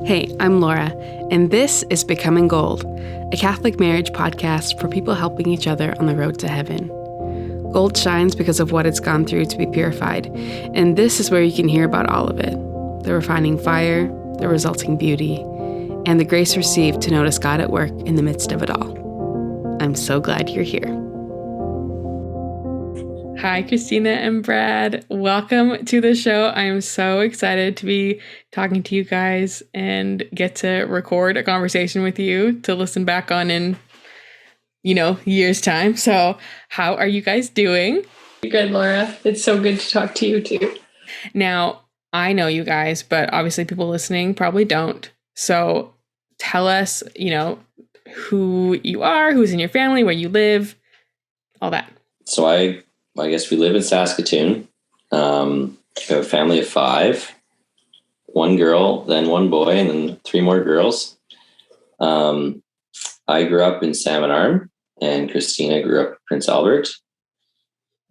Hey, I'm Laura, and this is Becoming Gold, a Catholic marriage podcast for people helping each other on the road to heaven. Gold shines because of what it's gone through to be purified, and this is where you can hear about all of it: the refining fire, the resulting beauty, and the grace received to notice God at work in the midst of it all. I'm so glad you're here. Hi, Christina and Brad. Welcome to the show. I am so excited to be talking to you guys and get to record a conversation with you to listen back on in, years' time. So how are you guys doing? Good, Laura. It's so good to talk to you too. Now, I know you guys, but obviously people listening probably don't. So tell us, who you are, who's in your family, where you live, all that. So I guess we live in Saskatoon. We have a family of 5, 1 girl, then 1 boy, and then 3 more girls. I grew up in Salmon Arm, and Christina grew up in Prince Albert.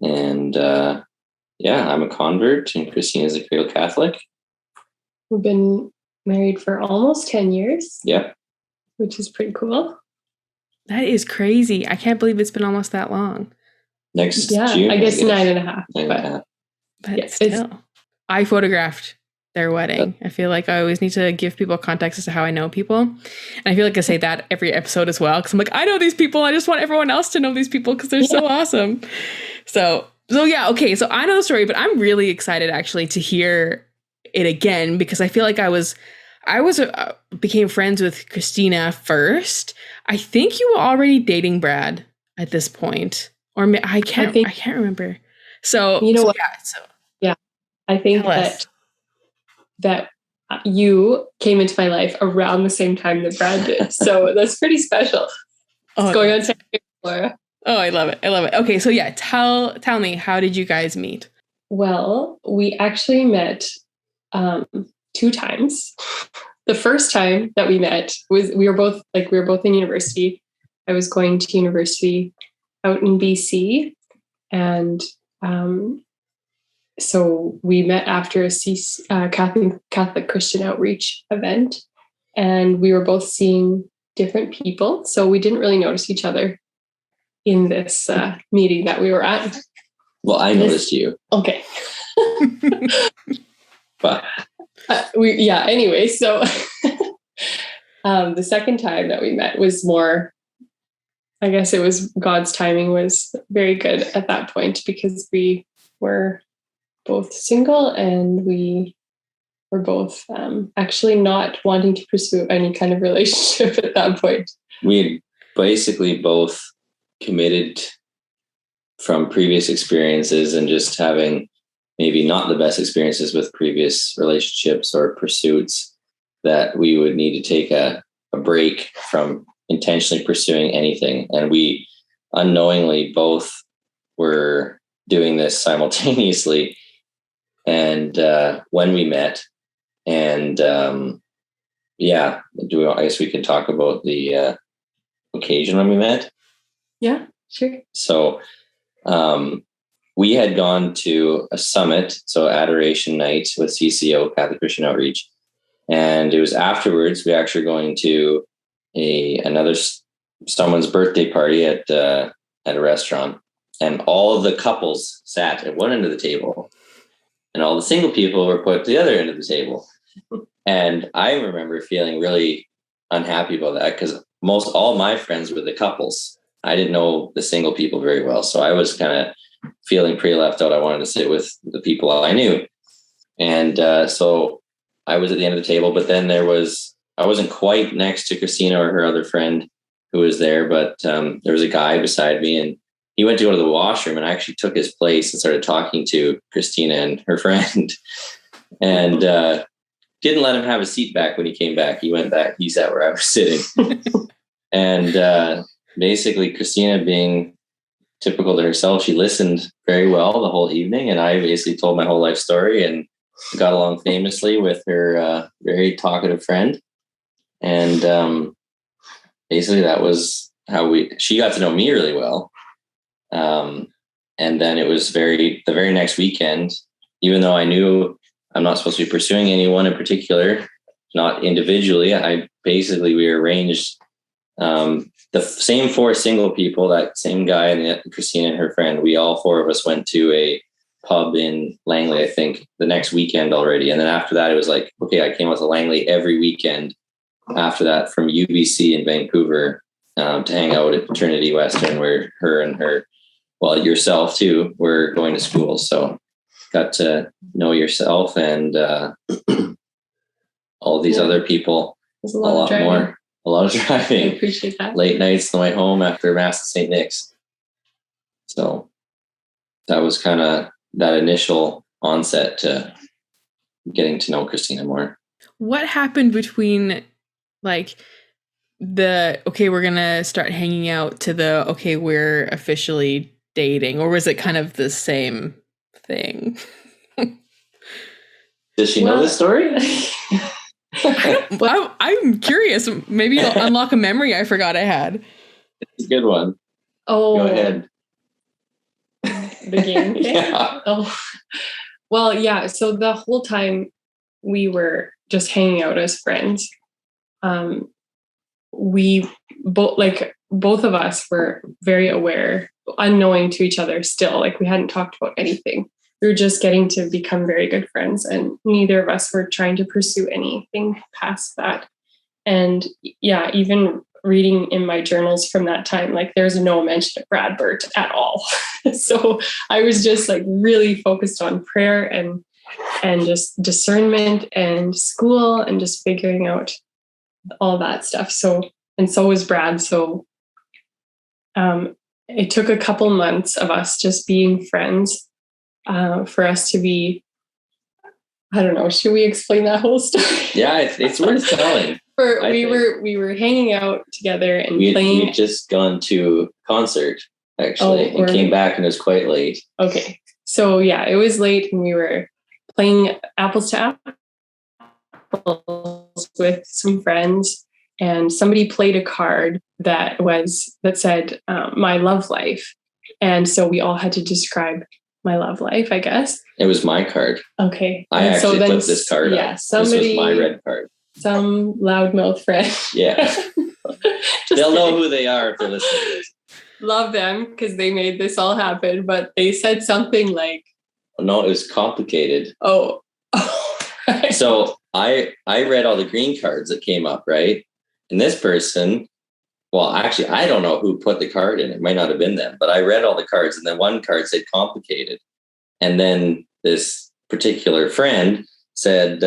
And I'm a convert, and Christina's a cradle Catholic. We've been married for almost 10 years. Yeah. Which is pretty cool. That is crazy. I can't believe it's been almost that long. Next June, I guess 9.5. 9.5. But yeah, still. I photographed their wedding. I feel like I always need to give people context as to how I know people. And I feel like I say that every episode as well, because I'm like, I know these people. I just want everyone else to know these people because they're so awesome. So yeah, okay. So I know the story, but I'm really excited actually to hear it again, because I feel like I became friends with Christina first. I think you were already dating Brad at this point. Or I can't remember. So you know what? Yeah. I think that you came into my life around the same time that Brad did. So that's pretty special. It's going on 10 years, Laura. Oh, I love it. Okay, so yeah, tell me, how did you guys meet? Well, we actually met 2 times. The first time that we met was we were both in university. I was going to university out in BC, and so we met after a Catholic Christian outreach event, and we were both seeing different people, so we didn't really notice each other in this meeting that we were at. Well, I noticed you. Okay. But anyway, so the second time that we met was more, I guess it was God's timing was very good at that point, because we were both single and we were both actually not wanting to pursue any kind of relationship at that point. We had basically both committed from previous experiences and just having maybe not the best experiences with previous relationships or pursuits, that we would need to take a break from intentionally pursuing anything. And we unknowingly both were doing this simultaneously. And when we met, and I guess we can talk about the occasion when we met. Yeah, sure. So we had gone to a summit, so Adoration Night with CCO, Catholic Christian Outreach. And it was afterwards, we actually were going to someone's birthday party at a restaurant, and all of the couples sat at one end of the table, and all the single people were put at the other end of the table. And I remember feeling really unhappy about that, because most all my friends were the couples. I didn't know the single people very well, so I was kind of feeling pretty left out. I wanted to sit with the people I knew, and so I was at the end of the table. But then I wasn't quite next to Christina or her other friend who was there, but there was a guy beside me, and he went to go to the washroom, and I actually took his place and started talking to Christina and her friend, and didn't let him have a seat back when he came back. He went back, he sat where I was sitting. And basically Christina, being typical to herself, she listened very well the whole evening, and I basically told my whole life story and got along famously with her very talkative friend. And basically that was how she got to know me really well. And then it was the very next weekend, even though I knew I'm not supposed to be pursuing anyone in particular, not individually. We arranged the same 4 single people, that same guy and Christina and her friend. We all 4 of us went to a pub in Langley, I think, the next weekend already. And then after that, it was like, okay, I came out to Langley every weekend after that from UBC in Vancouver to hang out at Trinity Western, where her and yourself too, were going to school. So got to know yourself and all these other people a lot more. A lot of driving. I appreciate that. Late nights on the way home after Mass at St. Nick's. So that was kind of that initial onset to getting to know Christina more. What happened between like the, okay, we're going to start hanging out, to the, okay, we're officially dating? Or was it kind of the same thing? Does she know this story? I'm curious. Maybe you'll unlock a memory I forgot I had. It's a good one. Oh, go ahead. The game thing? Yeah. Oh, well, yeah. So the whole time we were just hanging out as friends. We both of us were very aware, unknowing to each other still. Like, we hadn't talked about anything. We were just getting to become very good friends, and neither of us were trying to pursue anything past that. And yeah, even reading in my journals from that time, like, there's no mention of Brad Burt at all. So I was just like really focused on prayer and just discernment and school and just figuring out all that stuff. So was Brad. So it took a couple months of us just being friends for us to be, I don't know, should we explain that whole story? Yeah, it's worth telling. We were hanging out together and playing. We'd just gone to concert, actually, and came back, and it was quite late. Okay. So yeah, it was late, and we were playing apples to apples with some friends, and somebody played a card that said my love life. And so we all had to describe my love life, I guess. It was my card. Okay. I actually put this card up. This was my red card. Some loudmouth friend. Yeah. They'll know who they are if they're listening to this. Love them, because they made this all happen. But they said something like... No, it was complicated. Oh. Right. So I read all the green cards that came up, right? And this person... Well, actually, I don't know who put the card in. It might not have been them, but I read all the cards, and then one card said complicated. And then this particular friend said,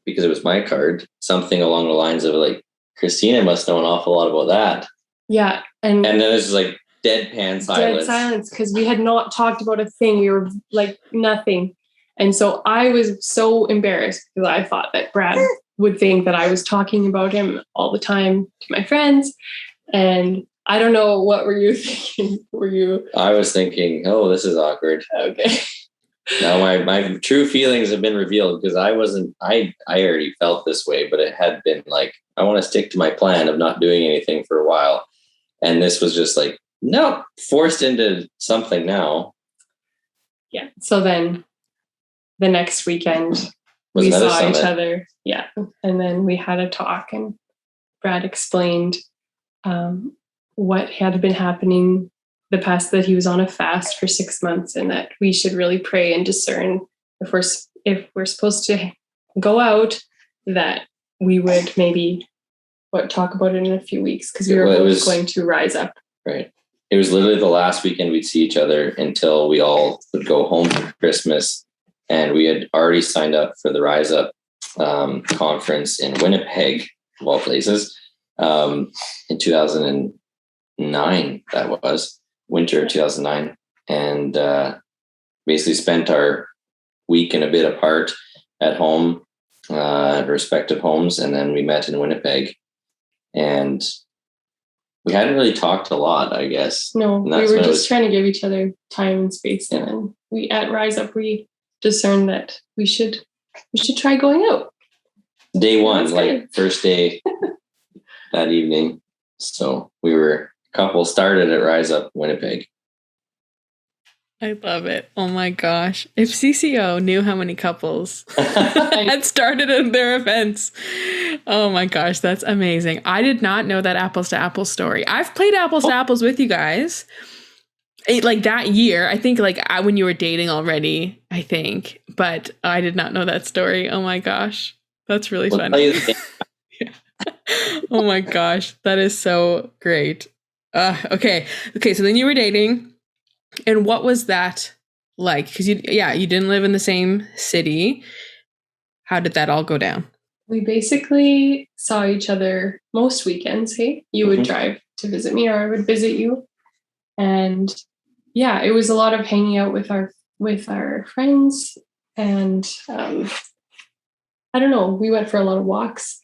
because it was my card, something along the lines of like, Christina must know an awful lot about that. Yeah. And then this is like deadpan silence. Dead silence, because we had not talked about a thing. We were like nothing. And so I was so embarrassed, because I thought that Brad would think that I was talking about him all the time to my friends. And I don't know, what were you thinking? I was thinking, oh, this is awkward. Okay. Now my true feelings have been revealed, because I already felt this way, but it had been like, I want to stick to my plan of not doing anything for a while. And this was just like, no, forced into something now. Yeah. So then the next weekend we saw each other. Yeah. And then we had a talk, and Brad explained what had been happening the past, that he was on a fast for 6 months, and that we should really pray and discern if we're supposed to go out, that we would maybe talk about it in a few weeks, because we were both going to rise up. Right. It was literally the last weekend we'd see each other until we all would go home for Christmas. And we had already signed up for the Rise Up conference in Winnipeg, of all places, in 2009. That was winter 2009, and basically spent our week and a bit apart at home, at respective homes, and then we met in Winnipeg, and we hadn't really talked a lot, I guess. No, we were just trying to give each other time and space, and then we at Rise Up we discerned that we should try going out. Day one, like first day that evening. So we were a couple started at Rise Up Winnipeg. I love it. Oh my gosh. If CCO knew how many couples had started at their events. Oh my gosh, that's amazing. I did not know that apples to apples story. I've played apples to apples with you guys. Like that year, I think when you were dating already, I think, but I did not know that story. Oh my gosh. That's really funny. Oh my gosh. That is so great. Okay. So then you were dating. And what was that like? Because you didn't live in the same city. How did that all go down? We basically saw each other most weekends. Hey, you would drive to visit me, or I would visit you, and yeah, it was a lot of hanging out with our friends, and I don't know. We went for a lot of walks.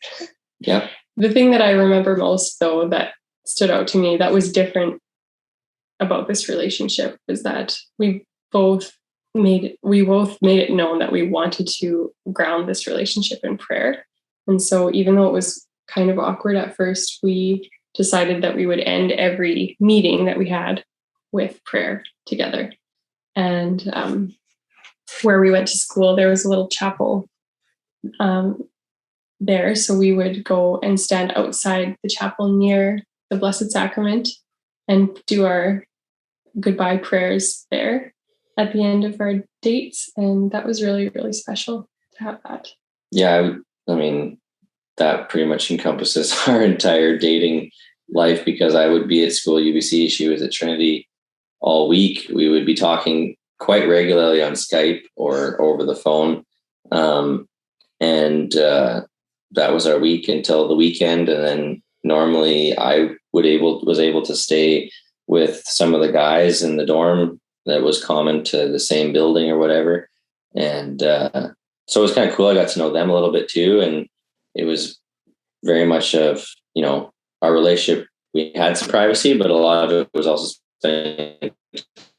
Yeah. The thing that I remember most, though, that stood out to me that was different about this relationship was that we both made it known that we wanted to ground this relationship in prayer. And so even though it was kind of awkward at first, we decided that we would end every meeting that we had with prayer together. And where we went to school, there was a little chapel there. So we would go and stand outside the chapel near the Blessed Sacrament and do our goodbye prayers there at the end of our dates. And that was really, really special to have that. Yeah, I mean, that pretty much encompasses our entire dating life, because I would be at school, UBC, she was at Trinity all week. We would be talking quite regularly on Skype or over the phone. That was our week until the weekend. And then normally I was able to stay with some of the guys in the dorm that was common to the same building or whatever. And so it was kind of cool. I got to know them a little bit too. And it was very much of, our relationship. We had some privacy, but a lot of it was also spending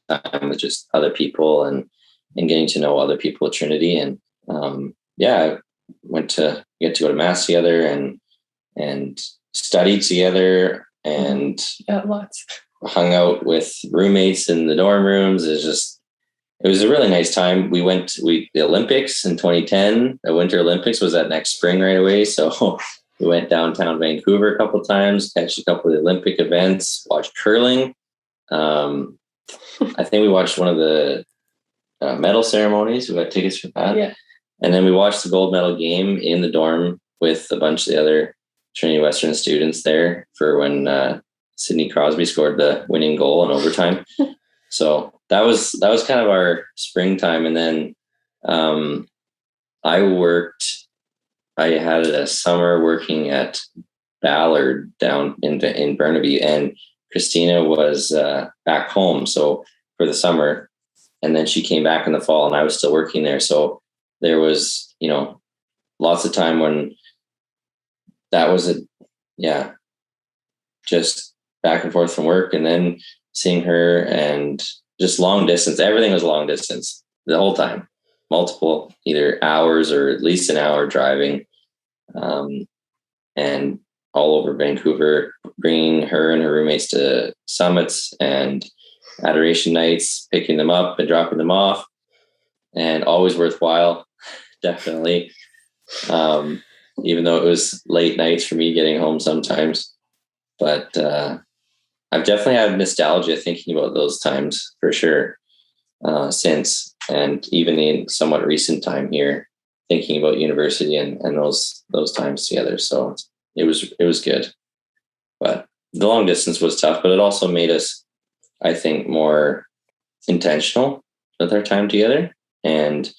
time with just other people and getting to know other people at Trinity. And I went to get to go to Mass together and studied together and lots. Hung out with roommates in the dorm rooms. It was a really nice time. We went the Olympics in 2010. The Winter Olympics was that next spring right away. So we went downtown Vancouver a couple of times, catch a couple of the Olympic events, watched curling. I think we watched one of the medal ceremonies. We got tickets for that. Yeah. And then we watched the gold medal game in the dorm with a bunch of the other Trinity Western students there for when Sidney Crosby scored the winning goal in overtime. So that was kind of our springtime. And then I had a summer working at Ballard down in Burnaby, and Christina was back home. So for the summer, and then she came back in the fall and I was still working there. So there was, lots of time when that was just back and forth from work, and then seeing her, and just long distance. Everything was long distance the whole time, multiple either hours or at least an hour driving, and all over Vancouver, bringing her and her roommates to summits and adoration nights, picking them up and dropping them off, and always worthwhile, definitely. Even though it was late nights for me getting home sometimes, but I've definitely had nostalgia thinking about those times for sure since, and even in somewhat recent time here, thinking about university and those times together. So it was good, but the long distance was tough, but it also made us, I think, more intentional with our time together. And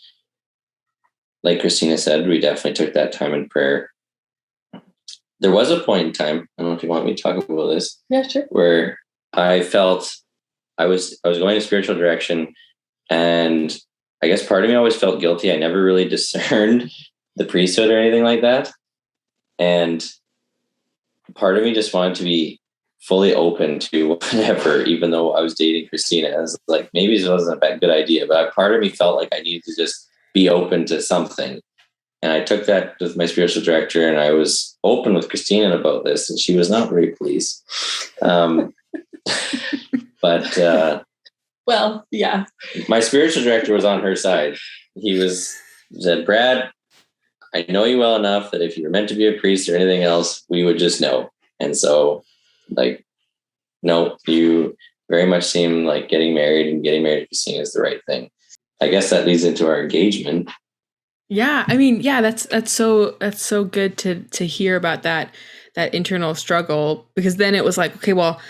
like Christina said, we definitely took that time in prayer. There was a point in time, I don't know if you want me to talk about this. Yeah, sure. Where I felt I was going a spiritual direction, and I guess part of me always felt guilty. I never really discerned the priesthood or anything like that. And part of me just wanted to be fully open to whatever, even though I was dating Christina. I was like, maybe this wasn't a good idea, but part of me felt like I needed to just be open to something. And I took that with my spiritual director, and I was open with Christina about this, and she was not very pleased. But well, Well, yeah. My spiritual director was on her side. He said, Brad, I know you well enough that if you were meant to be a priest or anything else, we would just know. And so, like, no, you very much seem like getting married to Christina is the right thing. I guess that leads into our engagement. Yeah, I mean, yeah, that's so good to hear about that internal struggle, because then it was like, okay, well,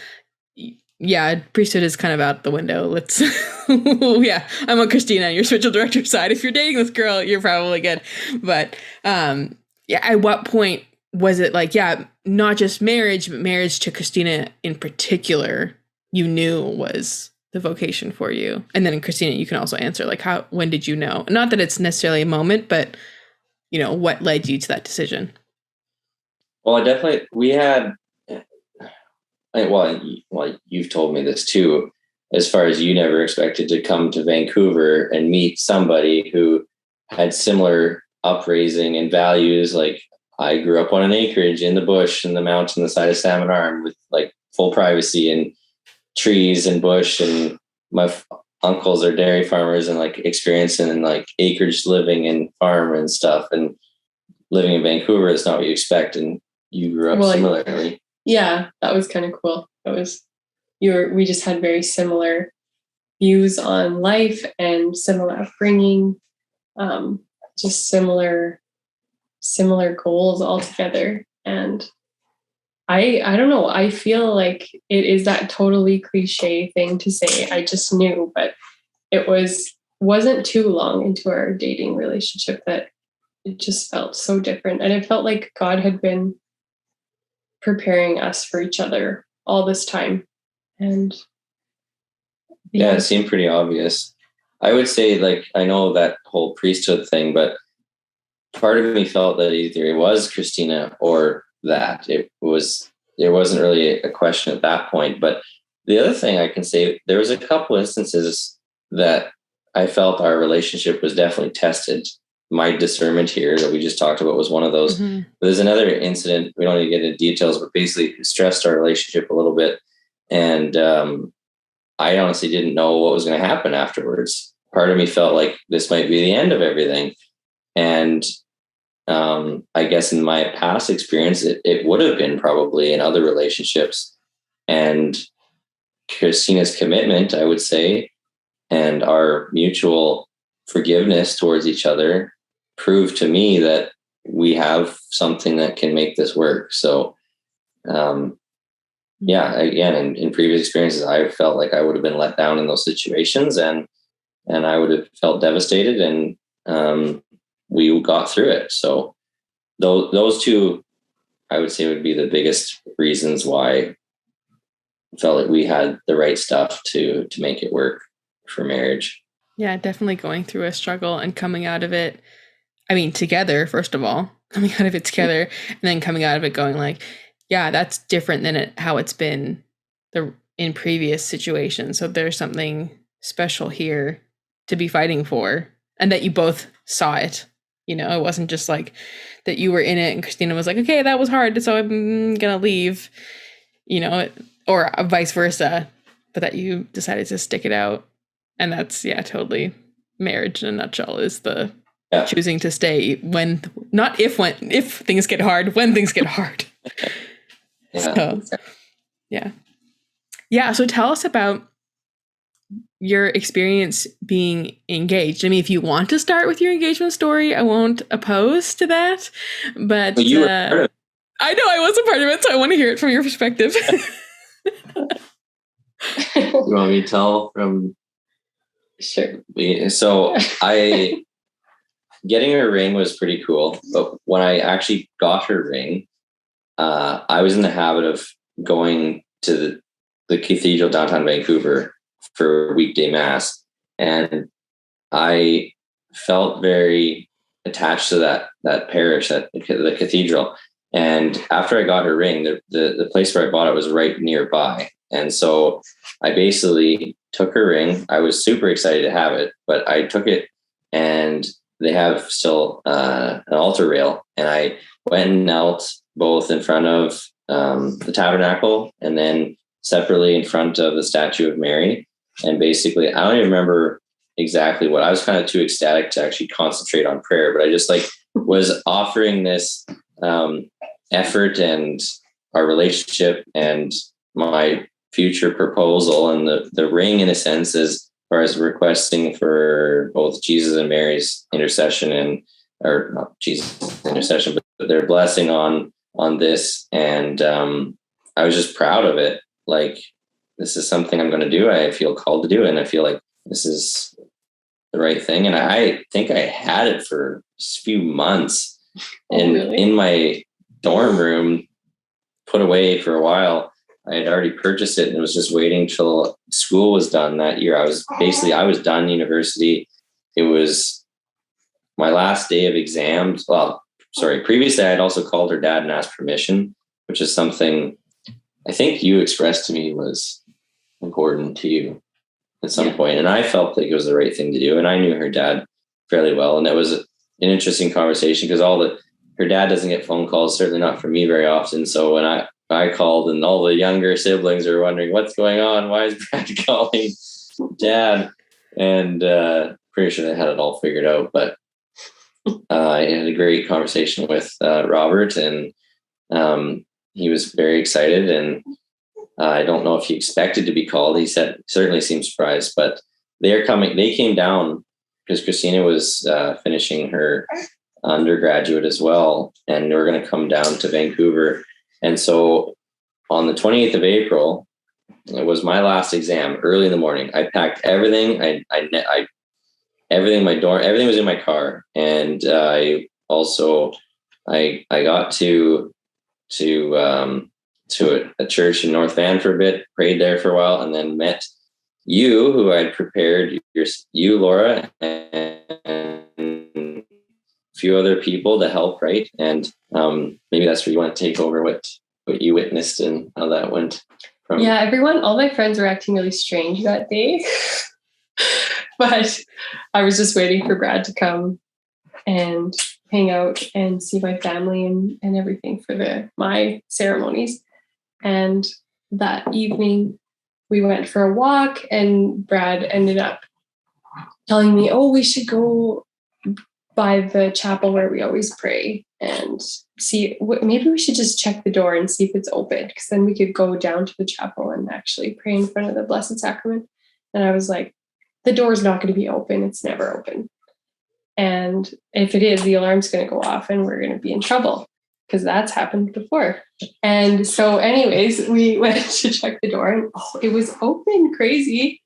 yeah, priesthood is kind of out the window. Let's, yeah, I'm on Christina and your spiritual director side. If you're dating this girl, you're probably good. But yeah, at what point was it like, yeah, not just marriage, but marriage to Christina in particular, you knew was the vocation for you? And then in Christina, you can also answer like, when did you know? Not that it's necessarily a moment, but what led you to that decision? Well, we had, well, you've told me this too, as far as you never expected to come to Vancouver and meet somebody who had similar upraising and values. Like, I grew up on an acreage in the bush in the mountain, the side of Salmon Arm, with like full privacy and trees and bush, and my uncles are dairy farmers and like experiencing like acreage living and farm and stuff, and living in Vancouver is not what you expect. And you grew up similarly. Yeah, that was kind of cool. We just had very similar views on life and similar upbringing, just similar goals altogether. And I don't know, I feel like it is that totally cliche thing to say, I just knew, but it wasn't too long into our dating relationship that it just felt so different. And it felt like God had been preparing us for each other all this time. And yeah, it seemed pretty obvious. I would say, like, I know that whole priesthood thing, but part of me felt that either it was Christina or that there wasn't really a question at that point. But the other thing I can say, there was a couple instances that I felt our relationship was definitely tested. My discernment here that we just talked about was one of those. Mm-hmm. There's another incident, we don't need to get into details, but basically it stressed our relationship a little bit. And I honestly didn't know what was going to happen afterwards. Part of me felt like this might be the end of everything. And I guess in my past experience, it would have been probably in other relationships. And Christina's commitment, I would say, and our mutual forgiveness towards each other proved to me that we have something that can make this work. So, yeah, again, in previous experiences, I felt like I would have been let down in those situations, and I would have felt devastated, and we got through it. So those two, I would say, would be the biggest reasons why I felt like we had the right stuff to make it work for marriage. Yeah, definitely going through a struggle and coming out of it. I mean, together, first of all, coming out of it together, and then coming out of it going like, yeah, that's different than how it's been in previous situations. So there's something special here to be fighting for, and that you both saw it. It wasn't just like that you were in it and Christina was like, okay, that was hard, so I'm going to leave, or vice versa, but that you decided to stick it out. And that's, yeah, totally marriage in a nutshell, is the choosing to stay if things get hard, when things get hard. So, yeah. Yeah. So tell us about your experience being engaged. I mean, if you want to start with your engagement story, I won't oppose to that. But you were part of it. I know I wasn't part of it, so I want to hear it from your perspective. You want me to tell from? Sure. So getting her ring was pretty cool. But when I actually got her ring, I was in the habit of going to the cathedral downtown Vancouver for weekday mass. And I felt very attached to that parish, the cathedral. And after I got her ring, the place where I bought it was right nearby. And so I basically took her ring. I was super excited to have it, but I took it, and they have still an altar rail. And I went and knelt both in front of the tabernacle and then separately in front of the statue of Mary. And basically, I don't even remember exactly what. I was kind of too ecstatic to actually concentrate on prayer, but I just like was offering this effort and our relationship and my future proposal, and the ring, in a sense, as far as requesting for both Jesus and Mary's intercession, and or not Jesus' intercession, but their blessing on this. And I was just proud of it. Like, this is something I'm going to do. I feel called to do it, and I feel like this is the right thing. And I think I had it for a few months in my dorm room, put away for a while. I had already purchased it and was just waiting till school was done that year. I was done university. It was my last day of exams. Well, sorry, previously I had also called her dad and asked permission, which is something I think you expressed to me was important to you at some point. And I felt like it was the right thing to do. And I knew her dad fairly well. And it was an interesting conversation because her dad doesn't get phone calls, certainly not from me very often. So when I called, and all the younger siblings are wondering what's going on, why is Brad calling dad? And pretty sure they had it all figured out. But I had a great conversation with Robert, and he was very excited. And I don't know if he expected to be called. He said certainly seemed surprised, but they came down because Christina was finishing her undergraduate as well, and they were going to come down to Vancouver. And so on the 28th of April, it was my last exam. Early in the morning, I packed everything. Everything in my dorm, everything was in my car, and I got to a church in North Van for a bit, prayed there for a while, and then met you, who I'd prepared, you, Laura, and a few other people to help, right? And maybe that's where you want to take over what you witnessed and how that went. All my friends were acting really strange that day. But I was just waiting for Brad to come and hang out and see my family and everything for my ceremonies. And that evening we went for a walk, and Brad ended up telling me, we should go by the chapel where we always pray and see, maybe we should just check the door and see if it's open, because then we could go down to the chapel and actually pray in front of the Blessed Sacrament. And I was like, the door's not going to be open. It's never open. And if it is, the alarm's going to go off and we're going to be in trouble, because that's happened before. And so anyways, we went to check the door, and it was open. Crazy.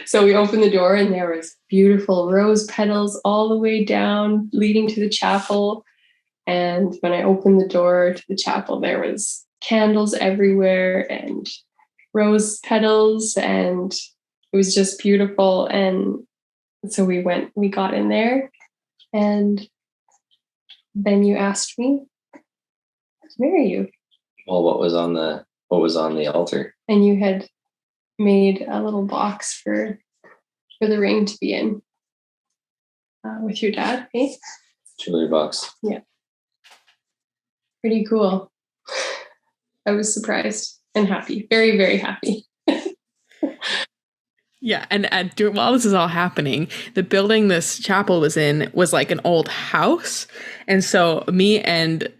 So we opened the door, and there was beautiful rose petals all the way down leading to the chapel. And when I opened the door to the chapel, there was candles everywhere and rose petals, and it was just beautiful. And so we got in there, and then you asked me to marry you. Well, what was on the altar? And you had made a little box for the ring to be in with your dad, eh? Jewelry box. Yeah. Pretty cool. I was surprised and happy. Very, very happy. Yeah, and while this is all happening, the building this chapel was in was like an old house. And so me and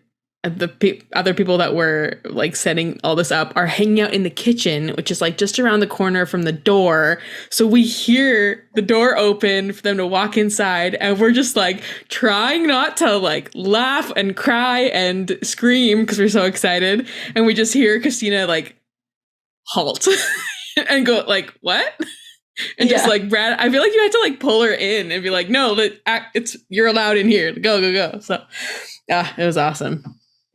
the other people that were like setting all this up are hanging out in the kitchen, which is like just around the corner from the door. So we hear the door open for them to walk inside, and we're just like trying not to like laugh and cry and scream because we're so excited. And we just hear Christina like halt and go like, what? And just like, Brad, I feel like you had to like pull her in and be like, no, you're allowed in here. Go. So it was awesome.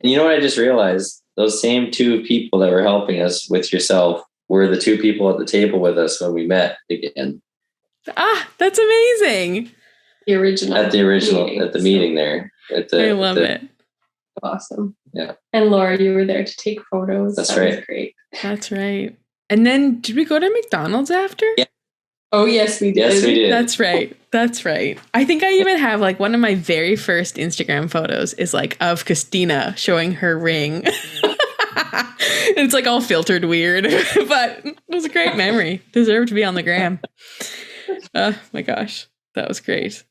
And you know what I just realized? Those same two people that were helping us with yourself were the two people at the table with us when we met again. That's amazing. At the meeting there. I love it. Awesome. Yeah. And Laura, you were there to take photos. That was great. That's right. And then did we go to McDonald's after? Yeah. Oh, yes, we did. Yes, we did. That's right. I think I even have like one of my very first Instagram photos is like of Christina showing her ring. It's like all filtered weird, but it was a great memory. Deserved to be on the gram. Oh my gosh, that was great.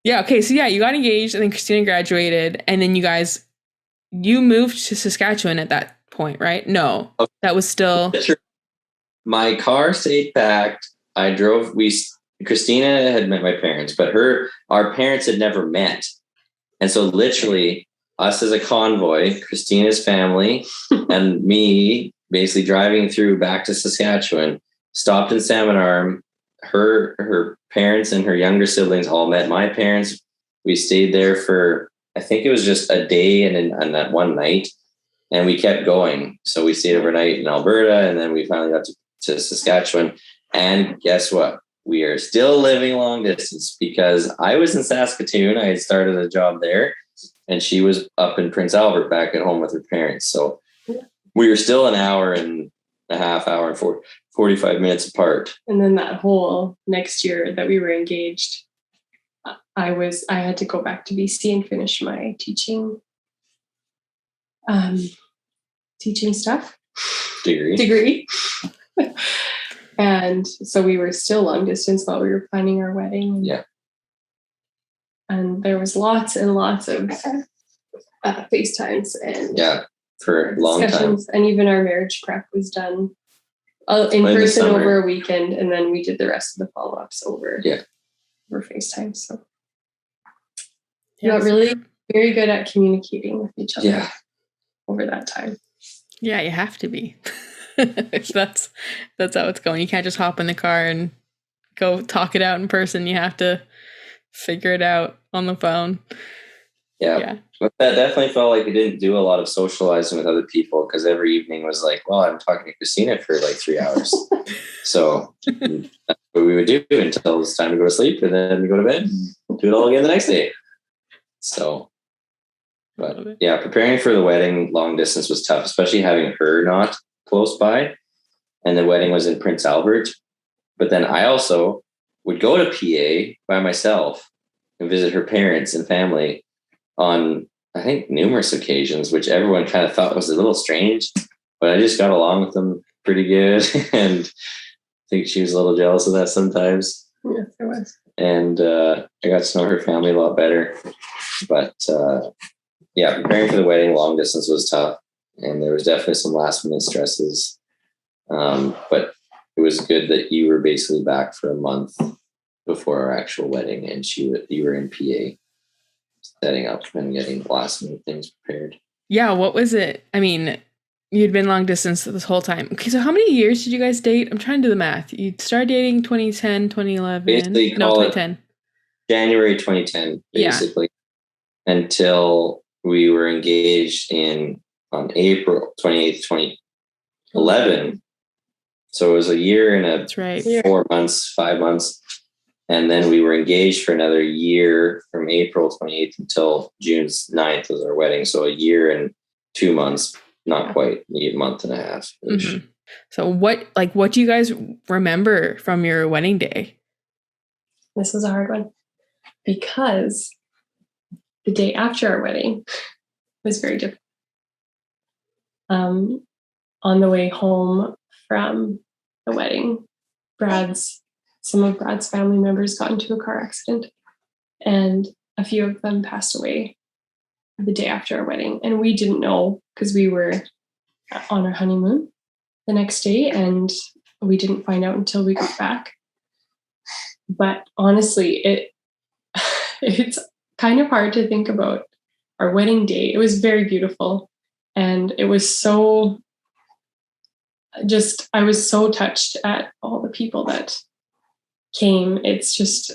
Yeah. Okay. So yeah, you got engaged, and then Christina graduated, and then you moved to Saskatchewan at that point, right? No, that was still. My car stayed packed. I drove. Christina had met my parents, but our parents had never met, and so literally us as a convoy, Christina's family, and me basically driving through back to Saskatchewan, stopped in Salmon Arm. Her parents and her younger siblings all met my parents. We stayed there for, I think it was just a day and that one night, and we kept going. So we stayed overnight in Alberta, and then we finally got to Saskatchewan. And guess what? We are still living long distance because I was in Saskatoon. I had started a job there, and she was up in Prince Albert back at home with her parents. So we were still an hour and a half, hour and 45 minutes apart. And then that whole next year that we were engaged, I had to go back to BC and finish my teaching stuff. Degree. And so we were still long distance while we were planning our wedding. Yeah. And there was lots and lots of FaceTimes and for a long time. And even our marriage prep was done in person over a weekend, and then we did the rest of the follow-ups over FaceTime. So we got really very good at communicating with each other over that time. Yeah, you have to be. That's how it's going. You can't just hop in the car and go talk it out in person. You have to figure it out on the phone. Yeah. But that definitely felt like we didn't do a lot of socializing with other people, because every evening was like, well, I'm talking to Christina for like 3 hours. So that's what we would do until it's time to go to sleep, and then we go to bed and do it all again the next day. So, but yeah, preparing for the wedding long distance was tough, especially having her not close by. And the wedding was in Prince Albert. But then I also would go to PA by myself and visit her parents and family on, I think, numerous occasions, which everyone kind of thought was a little strange, but I just got along with them pretty good. And I think she was a little jealous of that sometimes. Yes, I was. And I got to know her family a lot better. But preparing for the wedding long distance was tough. And there was definitely some last minute stresses. But it was good that you were basically back for a month before our actual wedding, and you were in PA setting up and getting last minute things prepared. Yeah, what was it? I mean, you'd been long distance this whole time. Okay, so how many years did you guys date? I'm trying to do the math. You started dating 2010, 2011. Basically, 2010. January 2010, basically, until we were engaged on April 28th, 2011. So it was a year and 4 months, 5 months. And then we were engaged for another year from April 28th until June 9th was our wedding. So a year and 2 months, not quite a month and a half. Mm-hmm. So what do you guys remember from your wedding day? This was a hard one because the day after our wedding was very different. On the way home from the wedding, some of Brad's family members got into a car accident, and a few of them passed away the day after our wedding. And we didn't know because we were on our honeymoon the next day, and we didn't find out until we got back. But honestly, it's kind of hard to think about our wedding day. It was very beautiful, and it was so I was so touched at all the people that came. It's just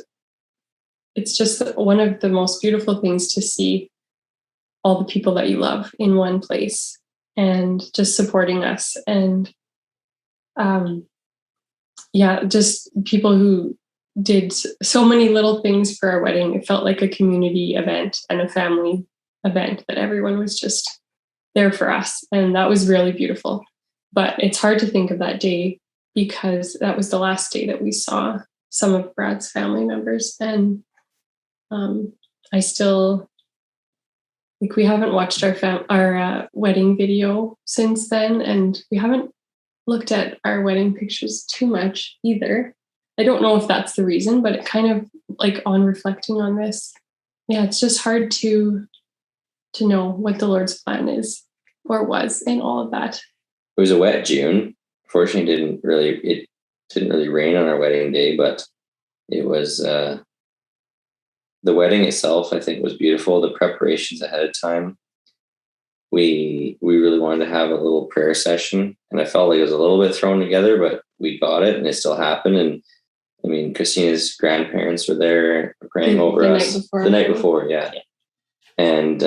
one of the most beautiful things to see all the people that you love in one place and just supporting us. And just people who did so many little things for our wedding. It felt like a community event and a family event, that everyone was just there for us. And that was really beautiful. But it's hard to think of that day because that was the last day that we saw some of Brad's family members. And I still like we haven't watched our wedding video since then, and we haven't looked at our wedding pictures too much either. I don't know if that's the reason, but it kind of, like, on reflecting on this, yeah, it's just hard to know what the Lord's plan is or was in all of that. It was a wet June. Fortunately, it didn't really rain on our wedding day, but it was the wedding itself, I think, was beautiful. The preparations ahead of time. We really wanted to have a little prayer session, and I felt like it was a little bit thrown together, but we got it, and it still happened. And I mean, Christina's grandparents were there praying over us the night before, yeah. And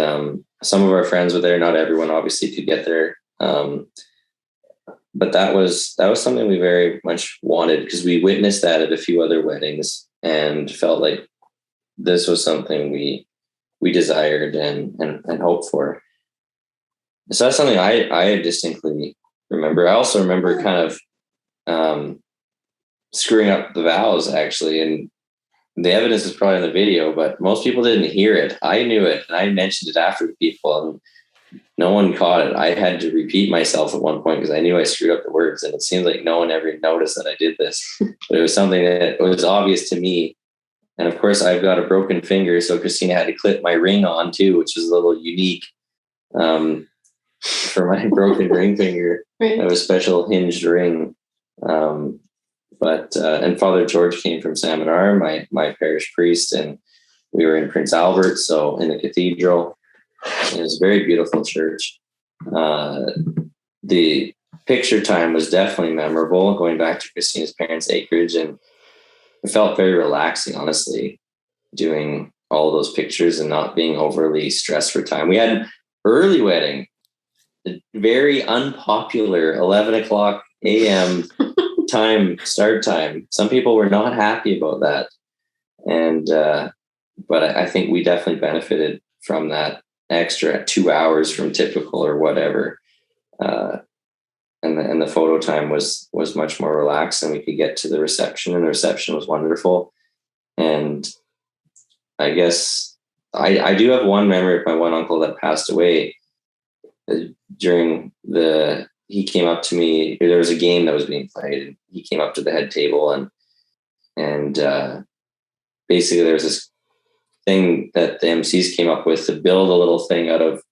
some of our friends were there. Not everyone obviously could get there, but that was something we very much wanted, because we witnessed that at a few other weddings and felt like this was something we desired and hoped for. So that's something I distinctly remember. I also remember kind of screwing up the vows, actually, and the evidence is probably in the video, but most people didn't hear it. I knew it, and I mentioned it after to people, and no one caught it. I had to repeat myself at one point because I knew I screwed up the words, and it seemed like no one ever noticed that I did this. But it was something that was obvious to me. And of course, I've got a broken finger, so Christina had to clip my ring on too, which is a little unique. For my broken ring finger, I have a special hinged ring. And Father George came from Salmon, my parish priest, and we were in Prince Albert, so in the cathedral. It was a very beautiful church. The picture time was definitely memorable, going back to Christina's parents' acreage, and it felt very relaxing, honestly, doing all those pictures and not being overly stressed for time. We had an early wedding, a very unpopular 11 o'clock a.m. start time. Some people were not happy about that. And, but I think we definitely benefited from that extra 2 hours from typical or whatever. And the photo time was much more relaxed, and we could get to the reception, and the reception was wonderful. And I guess I do have one memory of my one uncle that passed away he came up to me. There was a game that was being played, and he came up to the head table, and basically there was this thing that the MCs came up with to build a little thing out of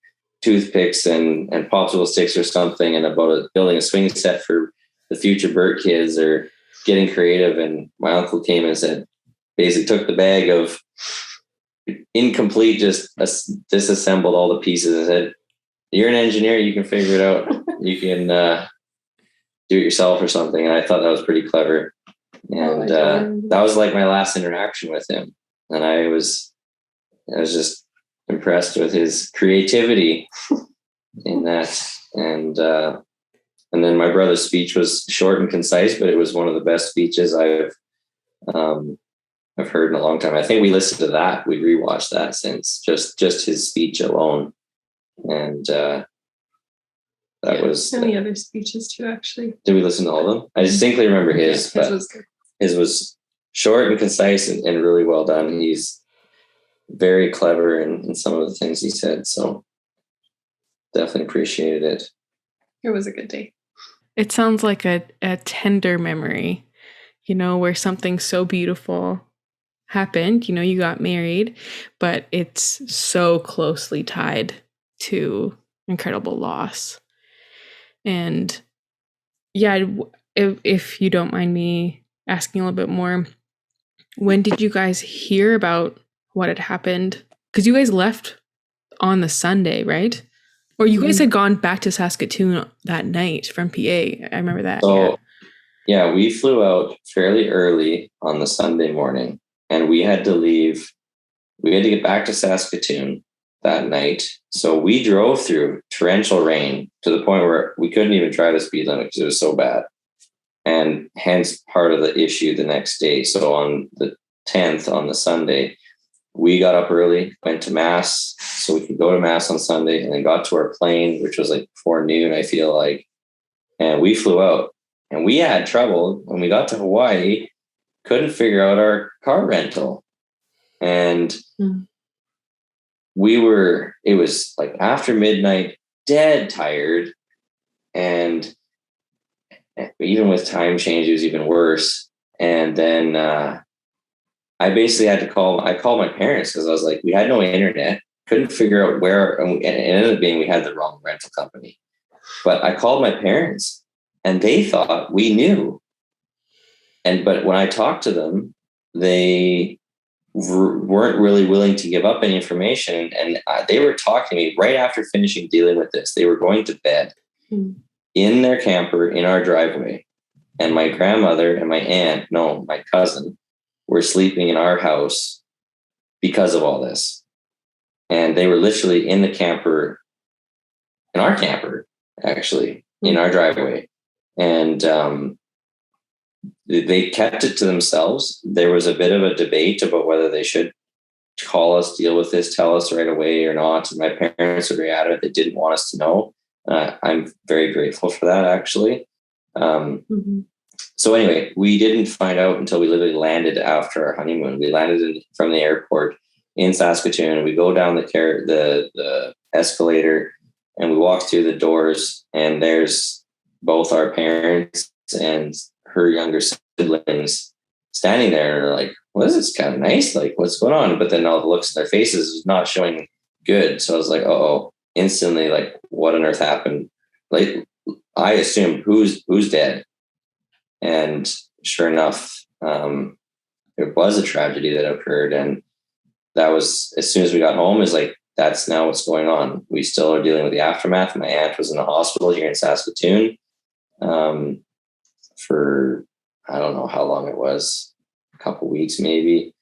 toothpicks and popsicle sticks or something, and about building a swing set for the future Burt kids, or getting creative. And my uncle came and said, basically took the bag of incomplete, just disassembled all the pieces, and said, "You're an engineer, you can figure it out. You can do it yourself," or something. And I thought that was pretty clever. And that was like my last interaction with him. And I was just impressed with his creativity in that. And then my brother's speech was short and concise, but it was one of the best speeches I've heard in a long time. I think we listened to that. We rewatched that since, just his speech alone. And was and the other speeches too, actually. Did we listen to all of them? I distinctly remember his, but his was short and concise and really well done. He's very clever in some of the things he said, so definitely appreciated it. It was a good day. It sounds like a tender memory, where something so beautiful happened. You got married, but it's so closely tied to incredible loss. And yeah, if you don't mind me asking a little bit more, when did you guys hear about what had happened? Because you guys left on the Sunday, right? Or you guys had gone back to Saskatoon that night from PA. I remember that. So yeah, we flew out fairly early on the Sunday morning, and we had to leave. We had to get back to Saskatoon that night. So we drove through torrential rain to the point where we couldn't even try the speed limit because it was so bad. And hence part of the issue the next day. So on the 10th, on the Sunday, we got up early, went to Mass so we could go to Mass on Sunday, and then got to our plane, which was like before noon, I feel like. And we flew out, and we had trouble when we got to Hawaii, couldn't figure out our car rental. And it was like after midnight, dead tired. And even with time change, it was even worse. And then I basically had to I called my parents because I was like, we had no internet, couldn't figure out where, and it ended up being we had the wrong rental company. But I called my parents and they thought we knew. But when I talked to them, they weren't really willing to give up any information. And they were talking to me right after finishing dealing with this. They were going to bed in their camper in our driveway. And my grandmother and my cousin were sleeping in our house because of all this. And they were literally in the camper, in our camper, actually, in our driveway. And they kept it to themselves. There was a bit of a debate about whether they should call us, deal with this, tell us right away or not. And my parents were very adamant. They didn't want us to know. I'm very grateful for that, actually. So anyway, we didn't find out until we literally landed after our honeymoon. We landed from the airport in Saskatchewan. We go down the escalator and we walk through the doors, and there's both our parents and her younger siblings standing there, and they're like, well, this is kind of nice. Like, what's going on? But then all the looks in their faces was not showing good. So I was like, oh, instantly, like, what on earth happened? Like, I assumed who's dead. And sure enough, it was a tragedy that occurred. And that was, as soon as we got home, is like, that's now what's going on. We still are dealing with the aftermath. My aunt was in the hospital here in Saskatoon for, I don't know how long it was, a couple weeks maybe.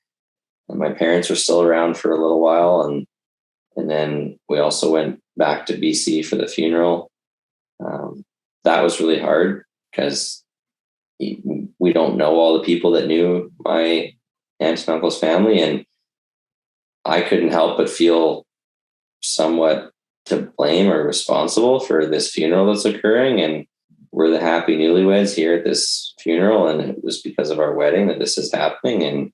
And my parents were still around for a little while. And then we also went back to BC for the funeral. That was really hard because we don't know all the people that knew my aunt and uncle's family. And I couldn't help but feel somewhat to blame or responsible for this funeral that's occurring. And we're the happy newlyweds here at this funeral. And it was because of our wedding that this is happening. And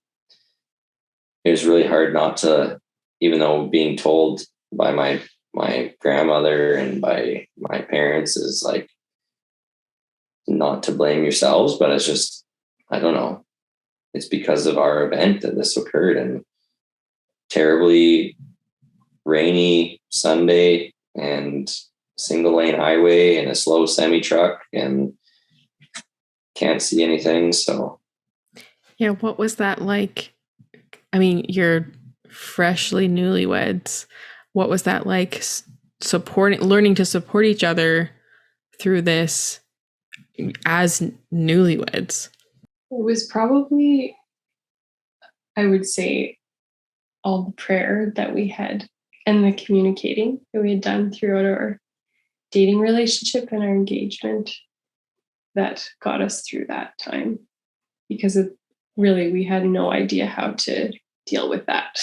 it was really hard not to, even though being told by my grandmother and by my parents is like, not to blame yourselves, but it's just, I don't know. It's because of our event that this occurred. And terribly rainy Sunday and single lane highway and a slow semi truck and can't see anything. So yeah, what was that like? I mean, you're freshly newlyweds. What was that like learning to support each other through this as newlyweds? It was probably, I would say, all the prayer that we had and the communicating that we had done throughout our dating relationship and our engagement that got us through that time, because really we had no idea how to deal with that.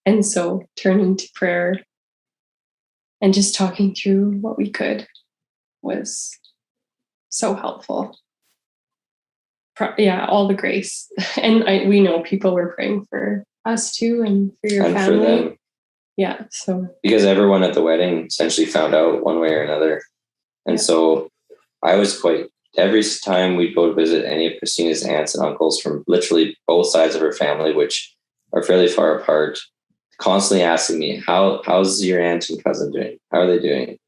And so turning to prayer and just talking through what we could was so helpful. All the grace. And we know people were praying for us too and for your family. For them. Yeah. So because everyone at the wedding essentially found out one way or another. And so I was every time we'd go to visit any of Christina's aunts and uncles from literally both sides of her family, which are fairly far apart, constantly asking me, how's your aunt and cousin doing? How are they doing?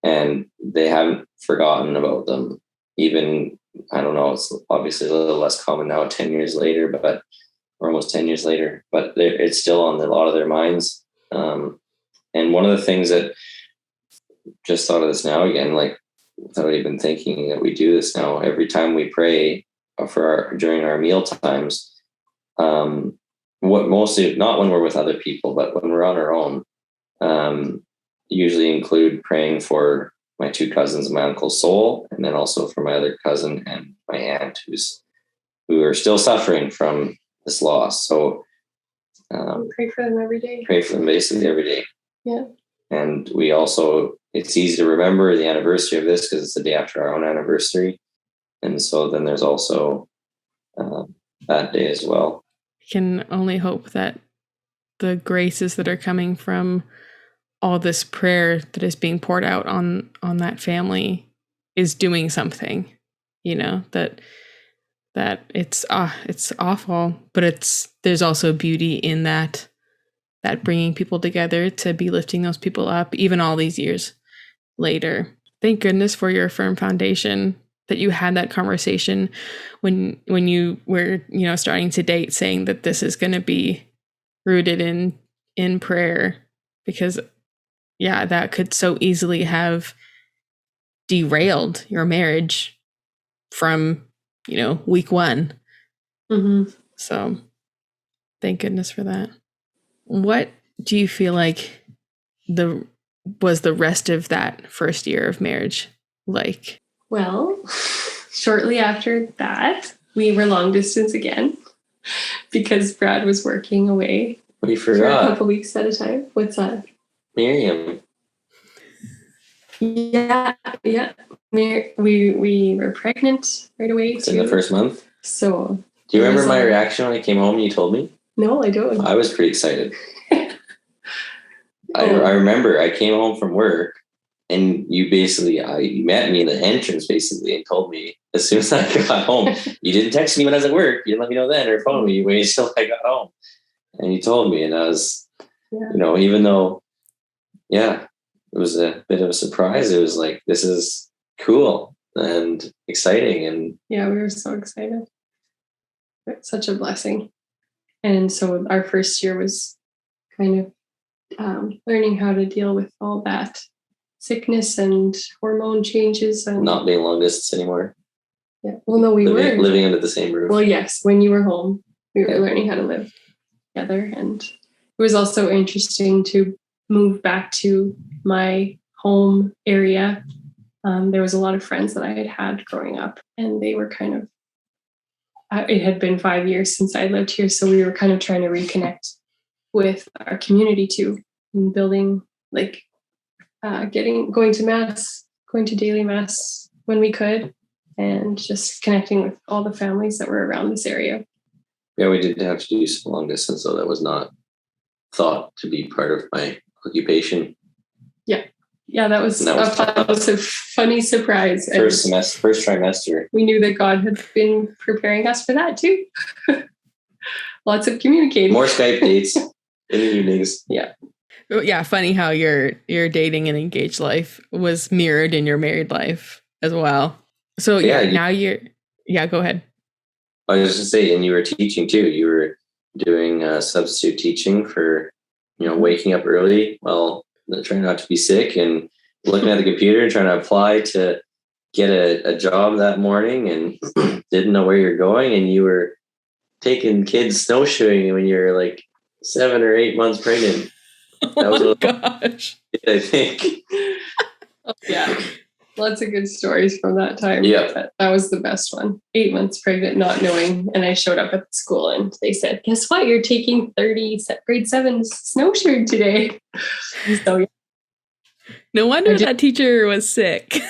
And they haven't forgotten about them. Even, I don't know, it's obviously a little less common now 10 years later, but or almost 10 years later, but it's still on a lot of their minds. And one of the things that just thought of this now again, like without even thinking that we do this now, every time we pray during our meal times, what mostly, not when we're with other people, but when we're on our own, usually include praying for my two cousins, my uncle's soul, and then also for my other cousin and my aunt who are still suffering from this loss. So pray for them every day. Pray for them basically every day. Yeah. And we also, it's easy to remember the anniversary of this because it's the day after our own anniversary. And so then there's also that day as well. Can only hope that the graces that are coming from all this prayer that is being poured out on that family is doing something, that it's awful, but there's also beauty in that bringing people together to be lifting those people up, even all these years later. Thank goodness for your firm foundation that you had that conversation when you were, starting to date, saying that this is going to be rooted in prayer, because that could so easily have derailed your marriage from, week one. Mm-hmm. So thank goodness for that. What do you feel like was the rest of that first year of marriage like? Well, shortly after that, we were long distance again because Brad was working away. We for a couple weeks at a time. What's that? Miriam. Yeah. We were pregnant right away. In the first month. So. Do you remember my reaction when I came home and you told me? No, I don't. I was pretty excited. I remember I came home from work and you met me in the entrance basically and told me as soon as I got home. You didn't text me when I was at work. You didn't let me know then or phone me. You waited till I got home. And you told me, and I was, even though, it was a bit of a surprise. It was like, this is cool and exciting. And we were so excited. It's such a blessing. And so our first year was kind of learning how to deal with all that sickness and hormone changes. And not being long distance anymore. Yeah. Well, no, we were living under the same roof. Well, yes. When you were home, we were learning how to live together. And it was also interesting to move back to my home area. There was a lot of friends that I had growing up, and they were kind of, it had been 5 years since I lived here. So we were kind of trying to reconnect with our community too, and building, going to mass, going to daily mass when we could, and just connecting with all the families that were around this area. Yeah, we did have to do some long distance, so that was not thought to be part of my occupation. Yeah, that was a funny surprise. First trimester. We knew that God had been preparing us for that too. Lots of communicating. More Skype dates in the evenings. Yeah. Yeah, funny how your dating and engaged life was mirrored in your married life as well. So go ahead. I was just going to say, and you were teaching too. You were doing substitute teaching for, waking up early while trying not to be sick and looking at the computer and trying to apply to get a job that morning and didn't know where you're going. And you were taking kids snowshoeing when you're like 7 or 8 months pregnant. That was gosh. I think. Yeah. Lots of good stories from that time. Yeah. That was the best one. 8 months pregnant, not knowing. And I showed up at the school and they said, guess what? You're taking 30 grade 7 snowshoe today. So, yeah. No wonder that teacher was sick.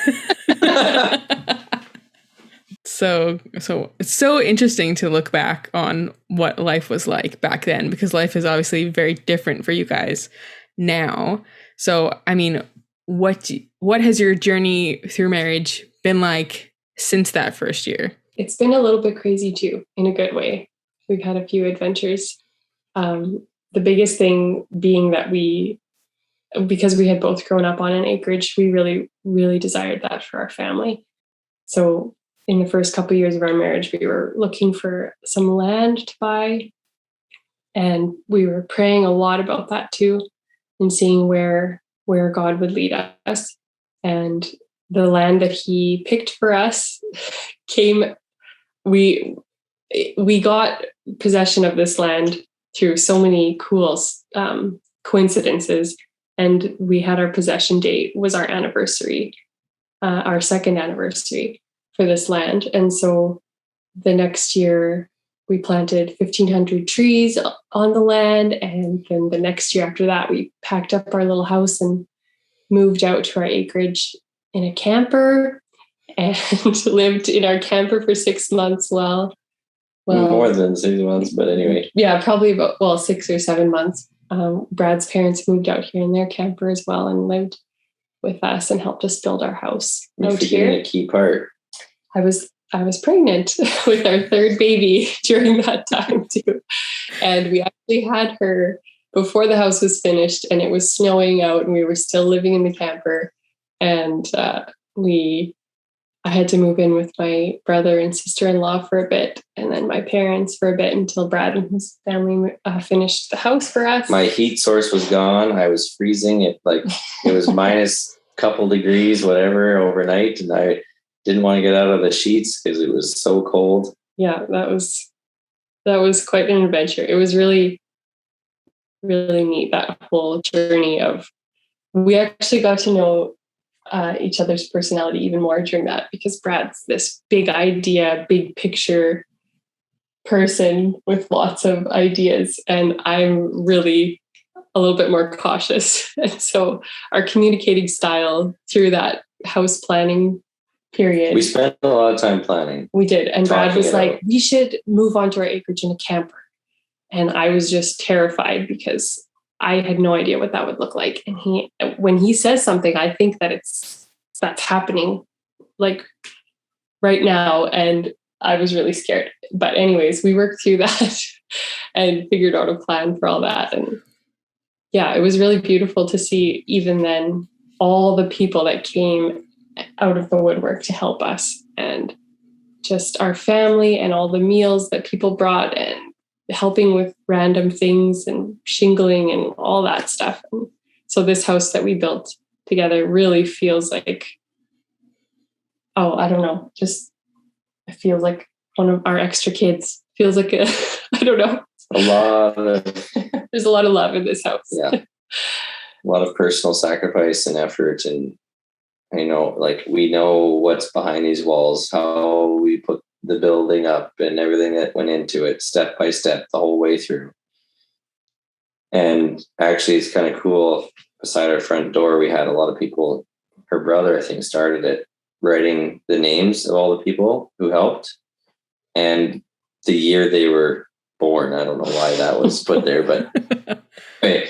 So it's so interesting to look back on what life was like back then, because life is obviously very different for you guys now. So, I mean, what has your journey through marriage been like since that first year? It's been a little bit crazy too, in a good way. We've had a few adventures. The biggest thing being that because we had both grown up on an acreage, we really, really desired that for our family. So in the first couple of years of our marriage, we were looking for some land to buy. And we were praying a lot about that too, and seeing where God would lead us. And the land that he picked for us we got possession of this land through so many cool coincidences. And we had our possession date was our anniversary, our second anniversary for this land. And so the next year we planted 1,500 trees on the land. And then the next year after that, we packed up our little house and moved out to our acreage in a camper and lived in our camper for 6 months. Well, more than 6 months, but anyway. Yeah, probably about 6 or 7 months. Brad's parents moved out here in their camper as well and lived with us and helped us build our house You're forgetting a key part. I was pregnant with our third baby during that time too. And we actually had her before the house was finished, and it was snowing out and we were still living in the camper. And I had to move in with my brother and sister-in-law for a bit, and then my parents for a bit until Brad and his family finished the house for us. My heat source was gone. I was freezing. It was minus couple degrees, whatever, overnight. And I didn't want to get out of the sheets because it was so cold. Yeah, that was quite an adventure. It was really, really neat, that whole journey of, we actually got to know each other's personality even more during that, because Brad's this big idea, big picture person with lots of ideas, and I'm really a little bit more cautious. And so our communicating style through that house planning period, we spent a lot of time planning. We did. And Brad was like, we should move on to our acreage in a camper. And I was just terrified because I had no idea what that would look like. And when he says something, I think that that's happening like right now. And I was really scared. But anyways, we worked through that and figured out a plan for all that. And yeah, it was really beautiful to see even then all the people that came out of the woodwork to help us, and just our family and all the meals that people brought and helping with random things and shingling and all that stuff. And so this house that we built together really feels like, I don't know, just it feels like one of our extra kids. Feels like I don't know. There's a lot of love in this house. Yeah. A lot of personal sacrifice and effort. And we know what's behind these walls, how we put the building up and everything that went into it, step by step, the whole way through. And actually, it's kind of cool. Beside our front door, we had a lot of people. Her brother, I think, started it, writing the names of all the people who helped and the year they were born. I don't know why that was put there, but anyway,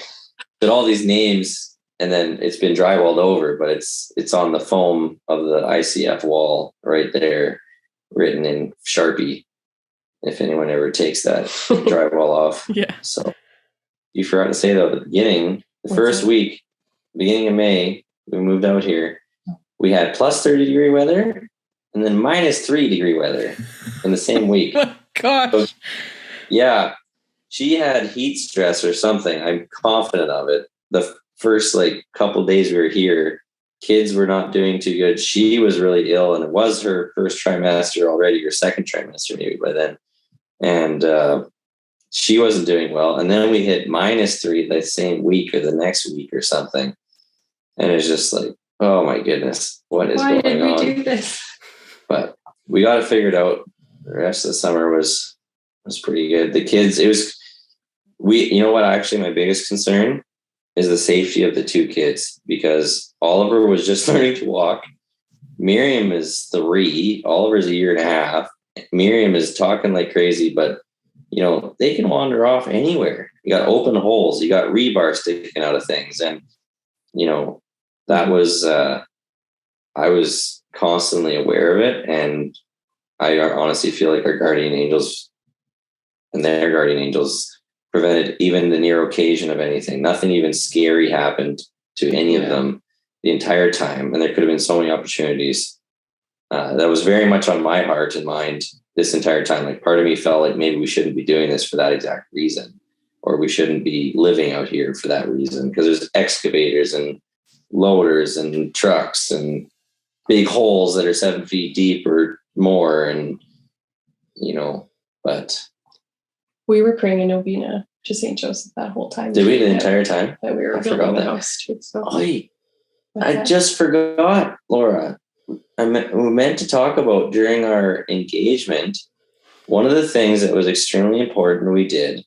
but all these names, and then it's been drywalled over, but it's on the foam of the ICF wall right there, written in Sharpie. If anyone ever takes that drywall off. Yeah. So you forgot to say though, at the beginning, first week, beginning of May, we moved out here. We had plus 30 degree weather and then minus 3 degree weather in the same week. Oh, gosh. So, yeah. She had heat stress or something. I'm confident of it. The first couple days we were here, kids were not doing too good. She was really ill, and it was her first trimester already, or second trimester maybe by then. And she wasn't doing well. And then we hit minus 3 the same week or the next week or something. And it's just like, oh my goodness, what is going on? Why did we do this? But we got it figured out. The rest of the summer was pretty good. The kids, you know what, actually my biggest concern is the safety of the 2 kids, because Oliver was just learning to walk. Miriam is 3. Oliver's 1.5 years. Miriam is talking like crazy, but they can wander off anywhere. You got open holes, you got rebar sticking out of things. And, that was, I was constantly aware of it. And I honestly feel like our guardian angels and their guardian angels prevented even the near occasion of anything. Nothing even scary happened to any of them the entire time. And there could have been so many opportunities. That was very much on my heart and mind this entire time. Like, part of me felt like maybe we shouldn't be doing this for that exact reason, or we shouldn't be living out here for that reason, because there's excavators and loaders and trucks and big holes that are 7 feet deep or more. And, but we were praying a novena to St. Joseph that whole time. Did we the entire time? That we were building the house too. So. I just forgot, Laura. We meant to talk about during our engagement. One of the things that was extremely important we did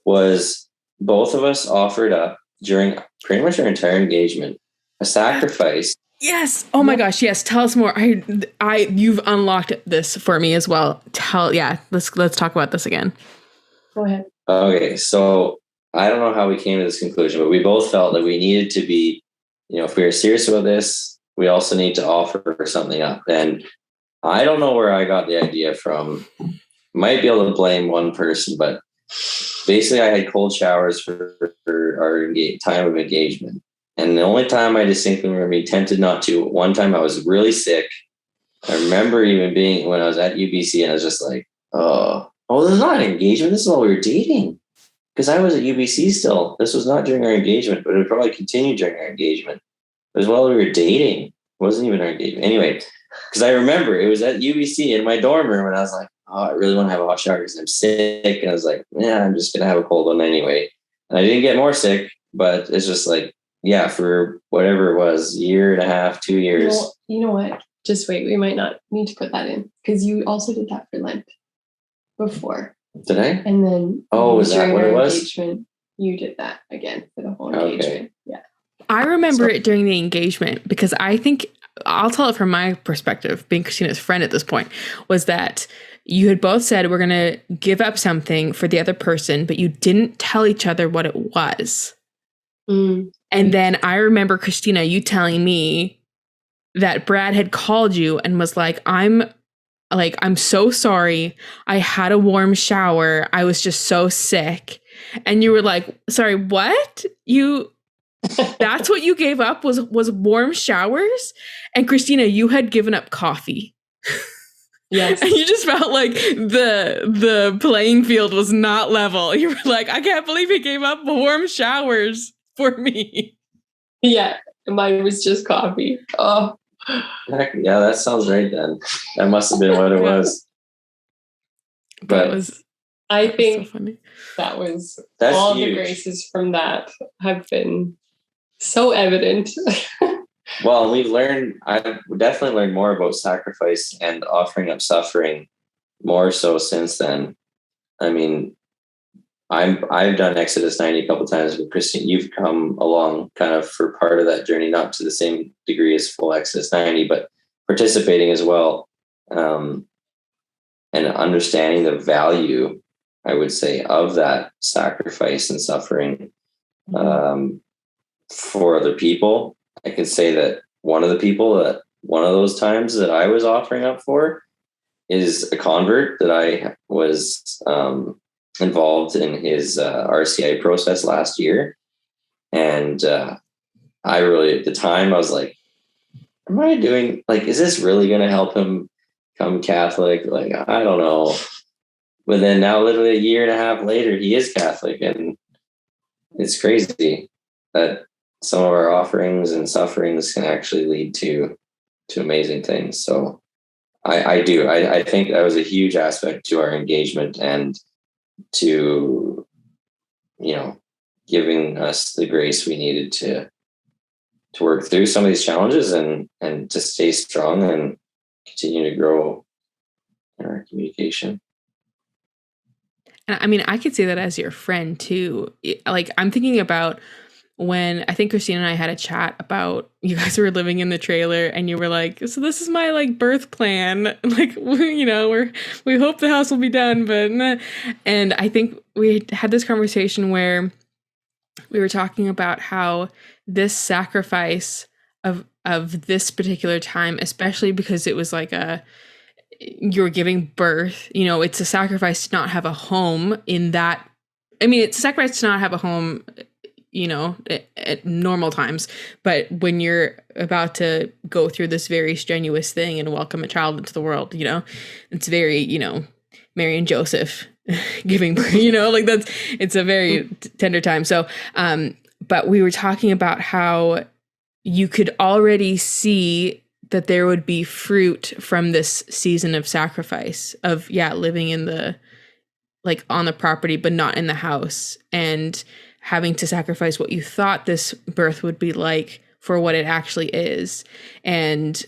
was both of us offered up during pretty much our entire engagement a sacrifice. Yes. Oh my gosh. Yes. Tell us more. You've unlocked this for me as well. Let's talk about this again. Go ahead. Okay. So I don't know how we came to this conclusion, but we both felt that we needed to be, if we were serious about this, we also need to offer something up. And I don't know where I got the idea from. Might be able to blame one person, but basically I had cold showers for our time of engagement. And the only time I distinctly remember being tempted not to, one time I was really sick. I remember even being when I was at UBC and I was just like, oh, this is not an engagement. This is while we were dating. Because I was at UBC still. This was not during our engagement, but it would probably continue during our engagement. It was while we were dating. It wasn't even our engagement. Anyway, because I remember it was at UBC in my dorm room and I was like, I really want to have a hot shower because I'm sick. And I was like, I'm just going to have a cold one anyway. And I didn't get more sick, but it's just like, for whatever it was, 1.5 years, 2 years. You know what? Just wait. We might not need to put that in because you also did that for Lent before. Did I? And then is that what it was? Engagement, you did that again for the whole engagement. Okay. Yeah. I remember it during the engagement because I think, I'll tell it from my perspective, being Christina's friend at this point, was that you had both said we're going to give up something for the other person, but you didn't tell each other what it was. And then I remember, Christina, you telling me that Brad had called you and was like, I'm so sorry. I had a warm shower. I was just so sick. And you were like, sorry, what? That's what you gave up was warm showers? And Christina, you had given up coffee. Yes. And you just felt like the playing field was not level. You were like, I can't believe he gave up warm showers for me. Yeah. Mine was just coffee. Oh. Yeah, that sounds right then. That must have been what it was. But I think so funny. That's all huge. The graces from that have been so evident. Well, I've definitely learned more about sacrifice and offering up suffering more so since then. I mean, I've done Exodus 90 a couple of times, but Christine, you've come along kind of for part of that journey, not to the same degree as full Exodus 90, but participating as well, and understanding the value, I would say, of that sacrifice and suffering for other people. I can say that one of those times that I was offering up for is a convert that I was involved in his RCI process last year. And I really, at the time, I was like, am I doing, is this really going to help him become Catholic? I don't know. But then now, literally 1.5 years later, he is Catholic. And it's crazy that some of our offerings and sufferings can actually lead to amazing things. So I think that was a huge aspect to our engagement and to, giving us the grace we needed to work through some of these challenges and to stay strong and continue to grow in our communication. And I mean, I could say that as your friend too. I'm thinking about when I think Christina and I had a chat about you guys were living in the trailer and you were like, so this is my birth plan. We hope the house will be done, but nah. And I think we had this conversation where we were talking about how this sacrifice of this particular time, especially because it was you're giving birth, it's a sacrifice to not have a home in that. I mean, it's a sacrifice to not have a home, at normal times. But when you're about to go through this very strenuous thing and welcome a child into the world, it's very, Mary and Joseph giving birth, it's a very tender time. So, but we were talking about how you could already see that there would be fruit from this season of sacrifice of, living in the, on the property, but not in the house, and having to sacrifice what you thought this birth would be like for what it actually is. And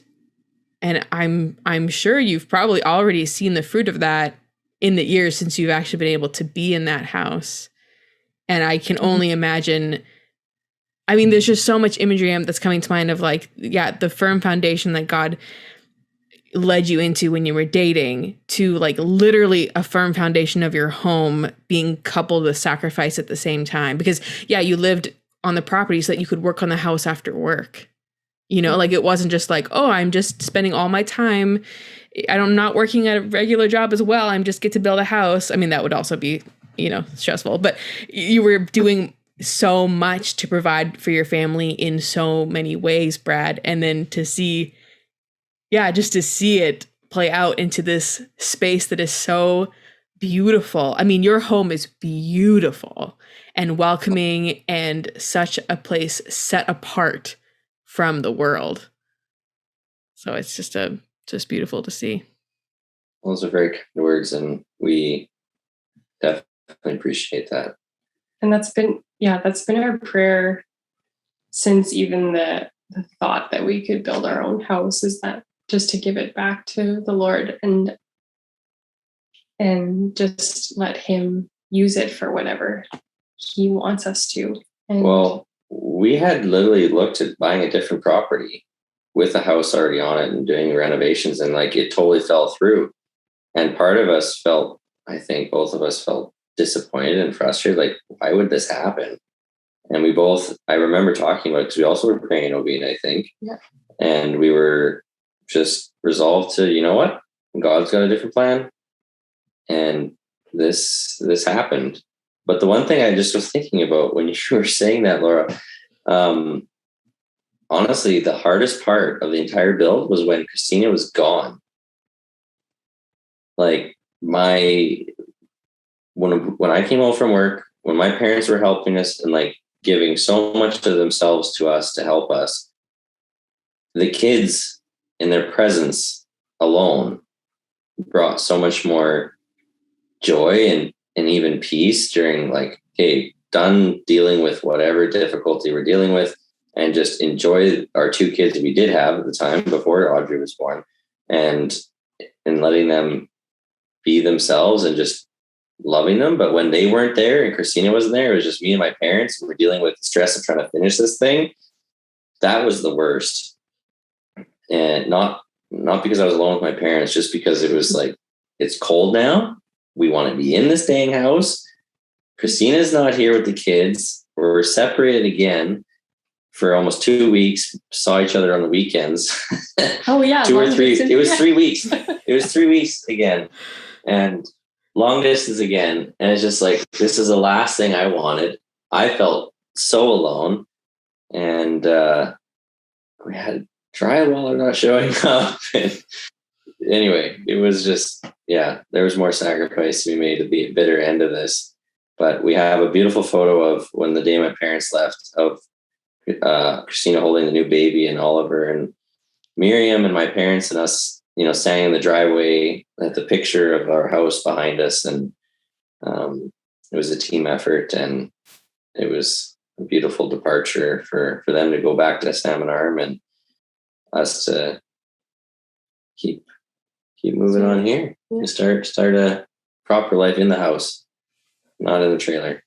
I'm sure you've probably already seen the fruit of that in the years since you've actually been able to be in that house. And I can only imagine, I mean, there's just so much imagery that's coming to mind of the firm foundation that God led you into when you were dating, to like literally a firm foundation of your home being coupled with sacrifice at the same time. Because yeah, you lived on the property so that you could work on the house after work. You know, like it wasn't just like, oh, I'm just spending all my time. I'm not working at a regular job as well. I'm just get to build a house. I mean, that would also be, you know, stressful, but you were doing so much to provide for your family in so many ways, Brad. And then to see, just to see it play out into this space that is so beautiful. I mean, your home is beautiful and welcoming and such a place set apart from the world. So it's just beautiful to see. Those are very kind words, and we definitely appreciate that. And that's been our prayer since even the thought that we could build our own house, is that just to give it back to the Lord and just let him use it for whatever he wants us to. And well, we had literally looked at buying a different property with a house already on it and doing renovations, and like it totally fell through. And part of us felt, I think both of us felt disappointed and frustrated. Like, why would this happen? And we both, I remember talking about it because we also were praying Ovina, I think. Yeah. And we were just resolved to, you know what? God's got a different plan. And this happened. But the one thing I just was thinking about when you were saying that, Laura, honestly, the hardest part of the entire build was when Christina was gone. Like when I came home from work, when my parents were helping us and like giving so much of themselves to us to help us, the kids in their presence alone brought so much more joy and even peace during like, hey, done dealing with whatever difficulty we're dealing with, and just enjoy our two kids we did have at the time before Audrey was born, and letting them be themselves and just loving them. But when they weren't there and Christina wasn't there, it was just me and my parents, and we're dealing with the stress of trying to finish this thing. That was the worst. And not because I was alone with my parents, just because it was like, it's cold now. We want to be in this dang house. Christina's not here with the kids. We're separated again for almost 2 weeks, saw each other on the weekends. Oh yeah. 2 or 3. It was 3 weeks. It was 3 weeks again. And long distance again. And it's just like, this is the last thing I wanted. I felt so alone. And we had drywall not showing up. And anyway, it was just, there was more sacrifice to be made at the bitter end of this. But we have a beautiful photo of when the day my parents left, of Christina holding the new baby and Oliver and Miriam and my parents and us, standing in the driveway at the picture of our house behind us. And it was a team effort, and it was a beautiful departure for them to go back to Salmon Arm and us to keep moving on here and start a proper life in the house, not in the trailer.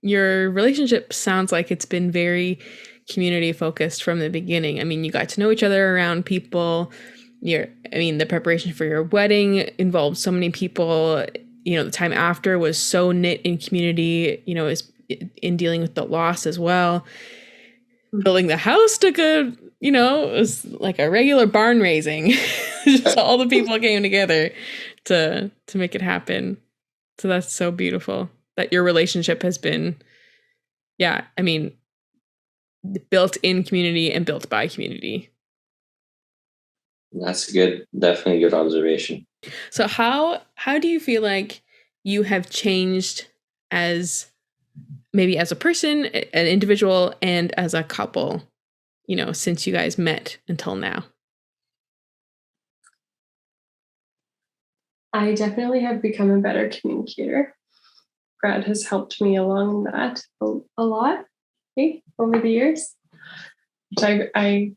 Your relationship sounds like it's been very community focused from the beginning. I mean, you got to know each other around people. The preparation for your wedding involved so many people. The time after was so knit in community, is in dealing with the loss as well. Building the house took it was like a regular barn raising. Just all the people came together to make it happen. So that's so beautiful that your relationship has been, built in community and built by community. That's definitely a good observation. So how do you feel like you have changed as maybe as a person, an individual, and as a couple, since you guys met until now? I definitely have become a better communicator. Brad has helped me along that a lot over the years, which I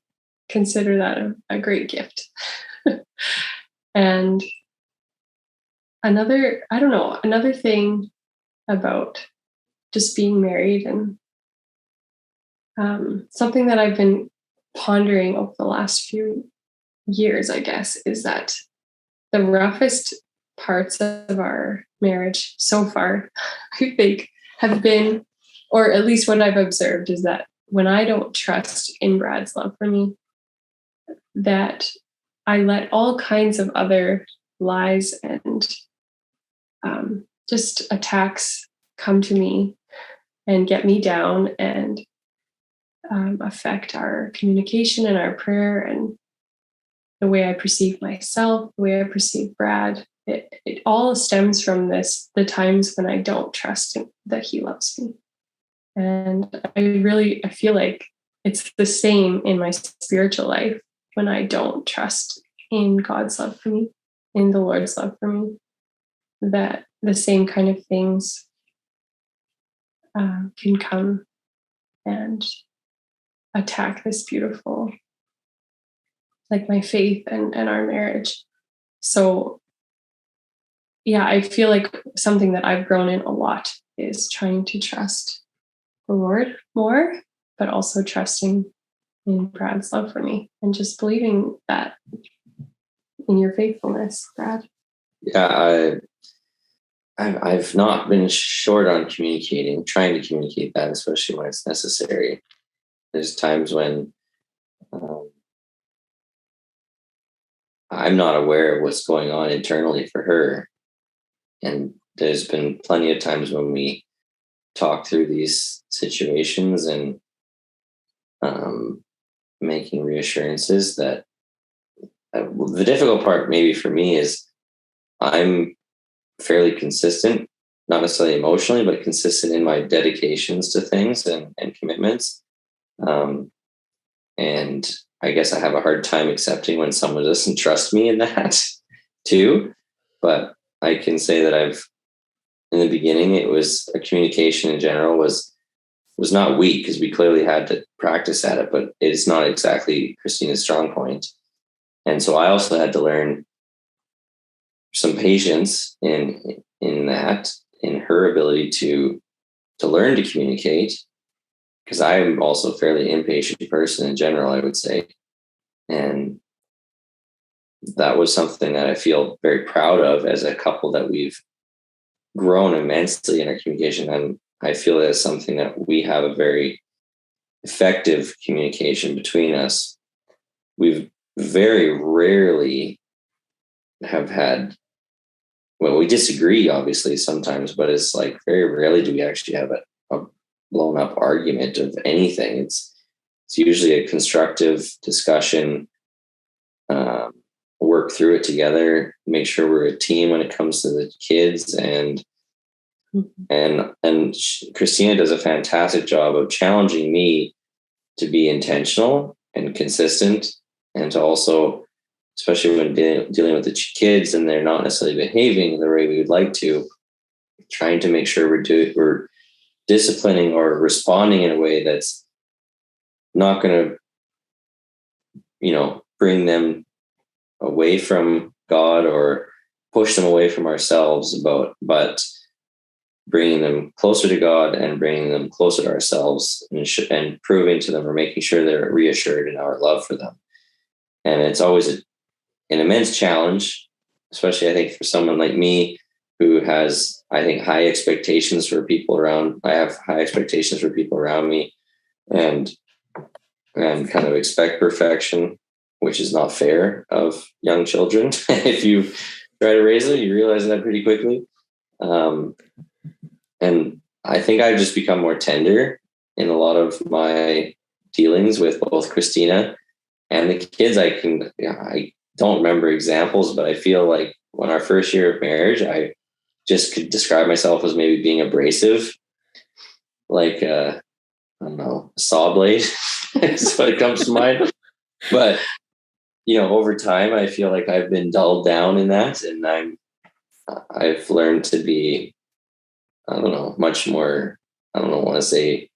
consider that a great gift. And another thing about just being married, and something that I've been pondering over the last few years, I guess, is that the roughest parts of our marriage so far, I think, have been, or at least what I've observed, is that when I don't trust in Brad's love for me, that I let all kinds of other lies and just attacks come to me and get me down and affect our communication and our prayer and the way I perceive myself, the way I perceive Brad. It all stems from the times when I don't trust him, that he loves me. And I feel like it's the same in my spiritual life when I don't trust in God's love for me, in the Lord's love for me, that the same kind of things can come and attack this beautiful, like my faith and our marriage. So yeah, I feel like something that I've grown in a lot is trying to trust the Lord more, but also trusting in Brad's love for me and just believing that in your faithfulness, Brad. Yeah, I've not been short on trying to communicate that, especially when it's necessary. There's times when I'm not aware of what's going on internally for her. And there's been plenty of times when we talk through these situations and making reassurances that the difficult part maybe for me is I'm fairly consistent, not necessarily emotionally, but consistent in my dedications to things and commitments. And I guess I have a hard time accepting when someone doesn't trust me in that too. But I can say that in the beginning, it was a communication in general was not weak because we clearly had to practice at it, but it's not exactly Christina's strong point. And so I also had to learn some patience in that, in her ability to learn to communicate, because I'm also a fairly impatient person in general, I would say. And that was something that I feel very proud of as a couple, that we've grown immensely in our communication. And I feel that's something that we have a very effective communication between us. We've very rarely have had, well, we disagree obviously sometimes, but it's like very rarely do we actually have a blown up argument of anything. It's usually a constructive discussion, work through it together, make sure we're a team when it comes to the kids. And Christina does a fantastic job of challenging me to be intentional and consistent, and to also, especially when dealing with the kids and they're not necessarily behaving the way we would like to, trying to make sure we're disciplining or responding in a way that's not going to, bring them away from God or push them away from ourselves, but bringing them closer to God and bringing them closer to ourselves, and proving to them or making sure they're reassured in our love for them. And it's always an immense challenge, especially I think for someone like me who has, I think, high expectations for people around. I have high expectations for people around me, and kind of expect perfection, which is not fair of young children. If you try to raise them, you realize that pretty quickly. And I think I've just become more tender in a lot of my dealings with both Christina and the kids. I don't remember examples, but I feel like when our first year of marriage, I just could describe myself as maybe being abrasive, like I don't know, a saw blade is what it comes to mind. But over time, I feel like I've been dulled down in that, and I've learned to be, I don't know, much more, I don't want to say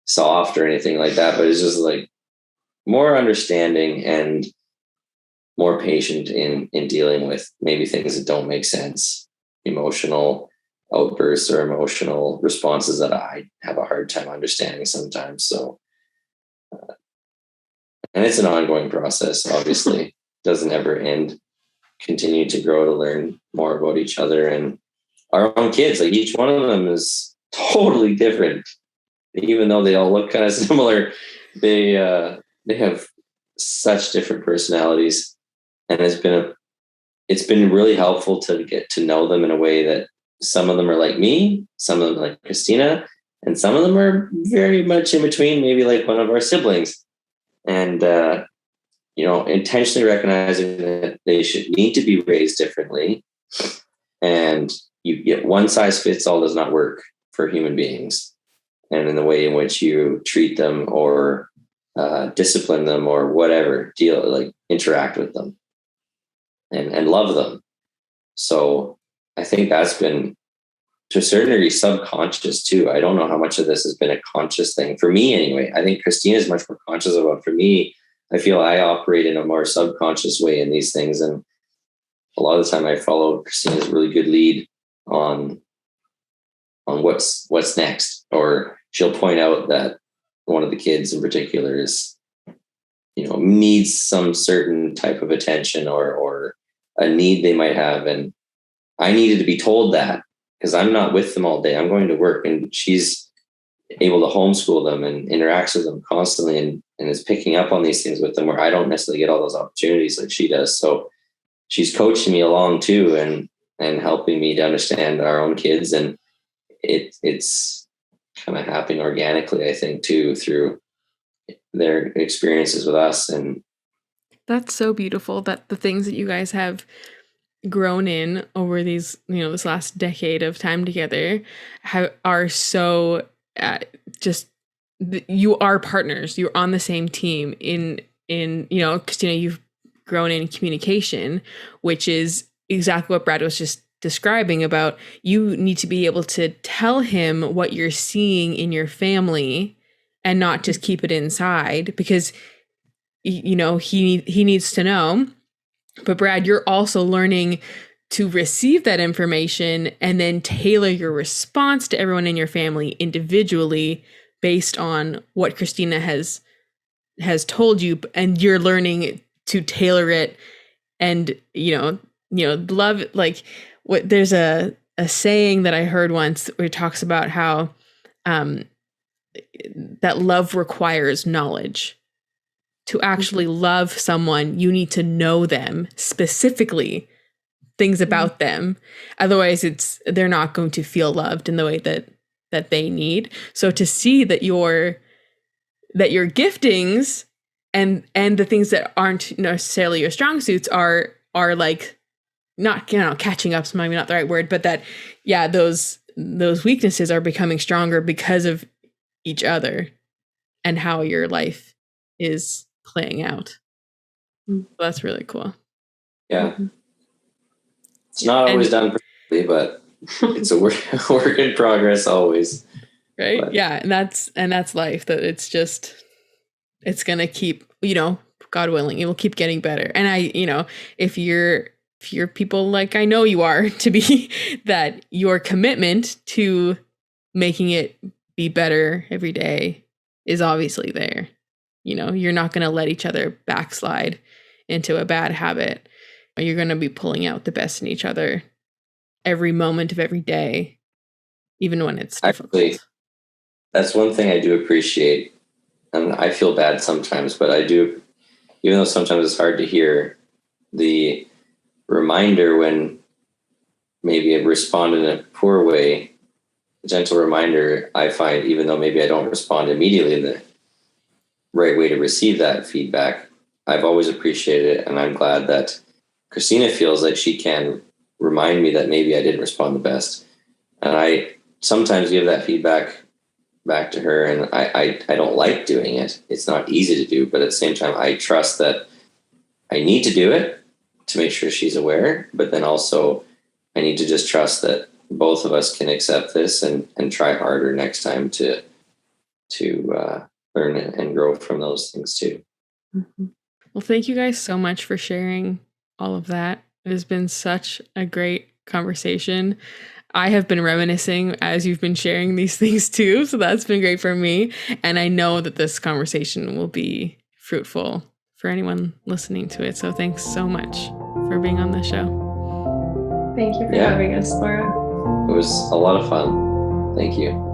soft or anything like that, but it's just like more understanding and more patient in dealing with maybe things that don't make sense, emotional outbursts or emotional responses that I have a hard time understanding sometimes. So, and it's an ongoing process, obviously. doesn't ever end. Continue to grow to learn more about each other and our own kids. Like each one of them is totally different, even though they all look kind of similar. They have such different personalities, and it's been really helpful to get to know them in a way that some of them are like me, some of them are like Christina, and some of them are very much in between, maybe like one of our siblings. And intentionally recognizing that they should need to be raised differently, and you get one size fits all does not work for human beings, and in the way in which you treat them or discipline them or whatever, interact with them and love them. So I think that's been to a certain degree subconscious too. I don't know how much of this has been a conscious thing for me anyway. I think Christina is much more conscious about. For me, I feel I operate in a more subconscious way in these things, and a lot of the time I follow Christina's really good lead on what's next. Or she'll point out that one of the kids in particular is, needs some certain type of attention or a need they might have. And I needed to be told that because I'm not with them all day. I'm going to work, and she's able to homeschool them and interacts with them constantly and is picking up on these things with them where I don't necessarily get all those opportunities like she does. So she's coaching me along too and helping me to understand our own kids. And it's kind of happening organically, I think, too, through their experiences with us. And that's so beautiful that the things that you guys have grown in over these, this last decade of time together are so you are partners. You're on the same team in Christina, you've grown in communication, which is exactly what Brad was just describing about. You need to be able to tell him what you're seeing in your family and not just keep it inside, because he needs to know. But Brad, you're also learning to receive that information and then tailor your response to everyone in your family individually based on what Christina has told you, and you're learning to tailor it. And love, like, what there's a saying that I heard once where it talks about how that love requires knowledge. To actually love someone, you need to know them specifically, things about them. Otherwise, they're not going to feel loved in the way that they need. So to see that your giftings and the things that aren't necessarily your strong suits are like, not catching up's maybe not the right word, but that those weaknesses are becoming stronger because of each other and how your life is playing out. So that's really cool. Yeah. It's not always done perfectly, but it's a work in progress always. Right? But. Yeah. And that's life, that it's going to keep, God willing, it will keep getting better. And if you're people like I know you are to be, that your commitment to making it be better every day is obviously there. You're not going to let each other backslide into a bad habit. You're going to be pulling out the best in each other every moment of every day, even when it's difficult. Actually, that's one thing I do appreciate. And I feel bad sometimes, but I do, even though sometimes it's hard to hear, the reminder when maybe I respond in a poor way, a gentle reminder, I find, even though maybe I don't respond immediately in the right way to receive that feedback, I've always appreciated it. And I'm glad that Christina feels like she can remind me that maybe I didn't respond the best. And I sometimes give that feedback back to her, and I don't like doing it. It's not easy to do, but at the same time, I trust that I need to do it to make sure she's aware, but then also I need to just trust that both of us can accept this and try harder next time to learn and grow from those things too. Mm-hmm. Well, thank you guys so much for sharing all of that. It has been such a great conversation. I have been reminiscing as you've been sharing these things too, so that's been great for me. And I know that this conversation will be fruitful for anyone listening to it. So thanks so much for being on the show. Thank you for having us, Laura. It was a lot of fun. Thank you.